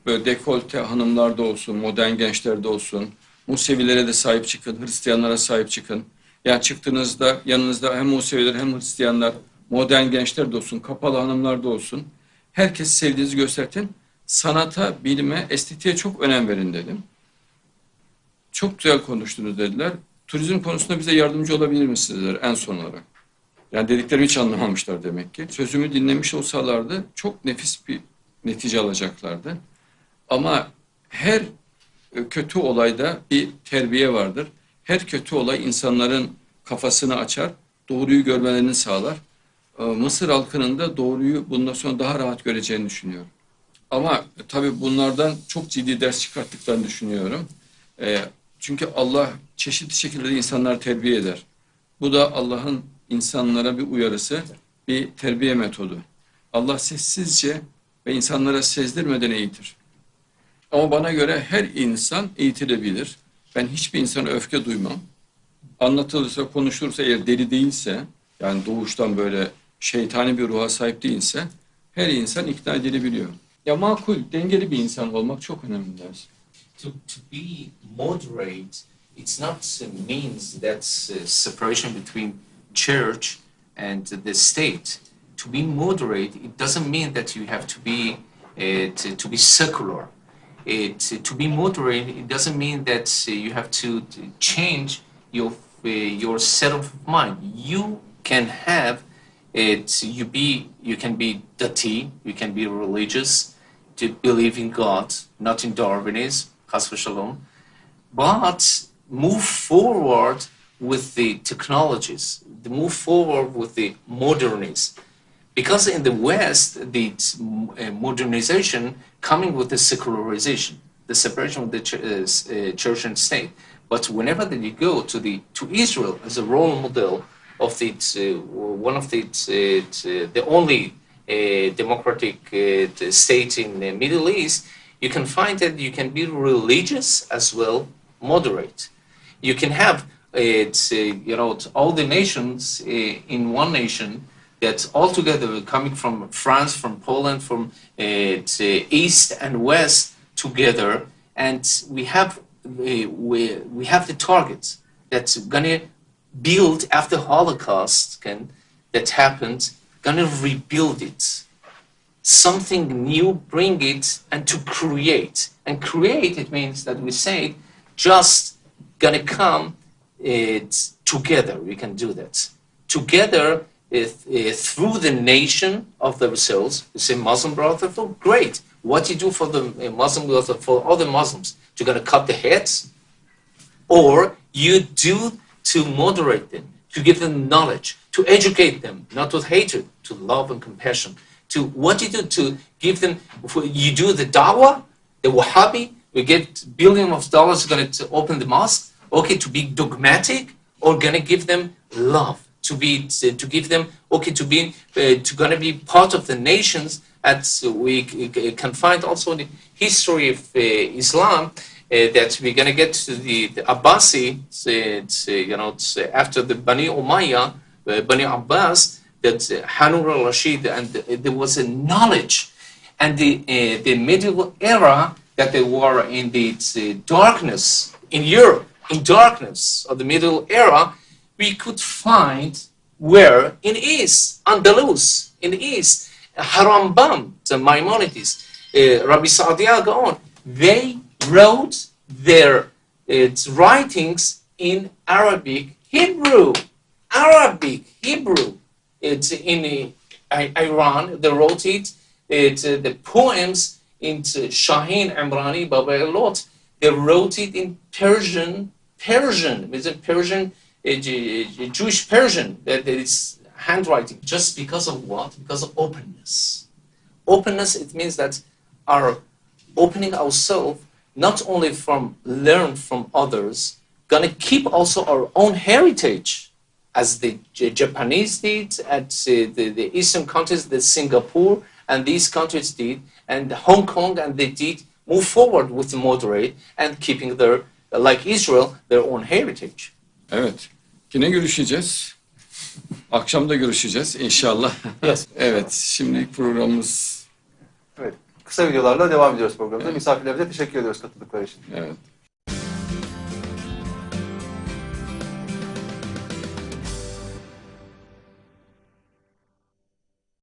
Böyle dekolte hanımlarda olsun, modern gençlerde olsun. Musevilere de sahip çıkın, Hristiyanlara sahip çıkın. Yani çıktığınızda yanınızda hem Museviler hem Hristiyanlar, modern gençler de olsun, kapalı hanımlar da olsun. Herkes sevdiğinizi göstertin. Sanata, bilime, estetiğe çok önem verin dedim. Çok güzel konuştunuz dediler. Turizm konusunda bize yardımcı olabilir misiniz dediler en son olarak. Yani dediklerimi hiç anlamamışlar demek ki. Sözümü dinlemiş olsalardı çok nefis bir netice alacaklardı. Ama her kötü olayda bir terbiye vardır. Her kötü olay insanların kafasını açar, doğruyu görmelerini sağlar. Mısır halkının da doğruyu bundan sonra daha rahat göreceğini düşünüyorum. Ama tabii bunlardan çok ciddi ders çıkarttıklarını düşünüyorum. Çünkü Allah çeşitli şekilde insanları terbiye eder. Bu da Allah'ın insanlara bir uyarısı, bir terbiye metodu. Allah sessizce ve insanlara sezdirmeden eğitir. Ama bana göre her insan eğitilebilir. Ben hiçbir insana öfke duymam. Anlatılırsa, konuşulursa eğer deli değilse, yani doğuştan böyle şeytani bir ruha sahip değilse, her insan ikna edilebiliyor. Ya makul, dengeli bir insan olmak çok önemli dersin. To be moderate, it's not means that separation between church and the state. To be moderate, it doesn't mean that you have to be secular. To be moderate, it doesn't mean that you have to change your set of mind. You can have it. You can be dati. You can be religious, to believe in God, not in Darwinism, chas v'shalom, but move forward with the technologies. Move forward with the modernism. Because in the West, the modernization coming with the secularization, the separation of the church and state. But whenever that you go to Israel as a role model of one of the only democratic state in the Middle East, you can find that you can be religious as well, moderate. You can have all the nations in one nation. That's all together, coming from France, from Poland, from east and west together, and we have the targets that's gonna build after Holocaust that happened, gonna rebuild it, something new, bring it, and to create. And create, it means that we say just gonna come together. We can do that together. Through the nation of themselves. You say Muslim Brotherhood, great. What do you do for the Muslim Brotherhood, for other Muslims? You're going to cut the heads? Or you do to moderate them, to give them knowledge, to educate them, not with hatred, to love and compassion. To what you do to give them, you do the dawah, the Wahhabi, we get billions of dollars going to open the mosque, okay, to be dogmatic, or going to give them love. To give them to gonna be part of the nations. As we can find also in the history of Islam that we're gonna get to the Abbasi. After the Bani Umayyah, Bani Abbas, that Harun al-Rashid, and there was a knowledge, and the medieval era that they were in the darkness in Europe, in darkness of the medieval era. We could find where in the East, Andalus, in the East, Harambam, the Maimonides, Rabbi Sa'diya, go on. They wrote their writings in Arabic, Hebrew. It's in Iran, they wrote it. The poems in Shahin Imrani, Baba Elot, they wrote it in Persian, it's in Persian, Jewish Persian, that is handwriting. Just because of what? Because of openness. Openness, it means that our opening ourselves, not only from learn from others, gonna keep also our own heritage, as the Japanese did, at the Eastern countries, the Singapore, and these countries did, and Hong Kong, and they did move forward with the moderate and keeping their, like Israel, their own heritage. Evet. Yine görüşeceğiz. Akşam da görüşeceğiz inşallah. Yes. Evet. Şimdilik programımız... Evet. Kısa videolarla devam ediyoruz programda. Misafirlerimize teşekkür ediyoruz katıldıkları için. Evet.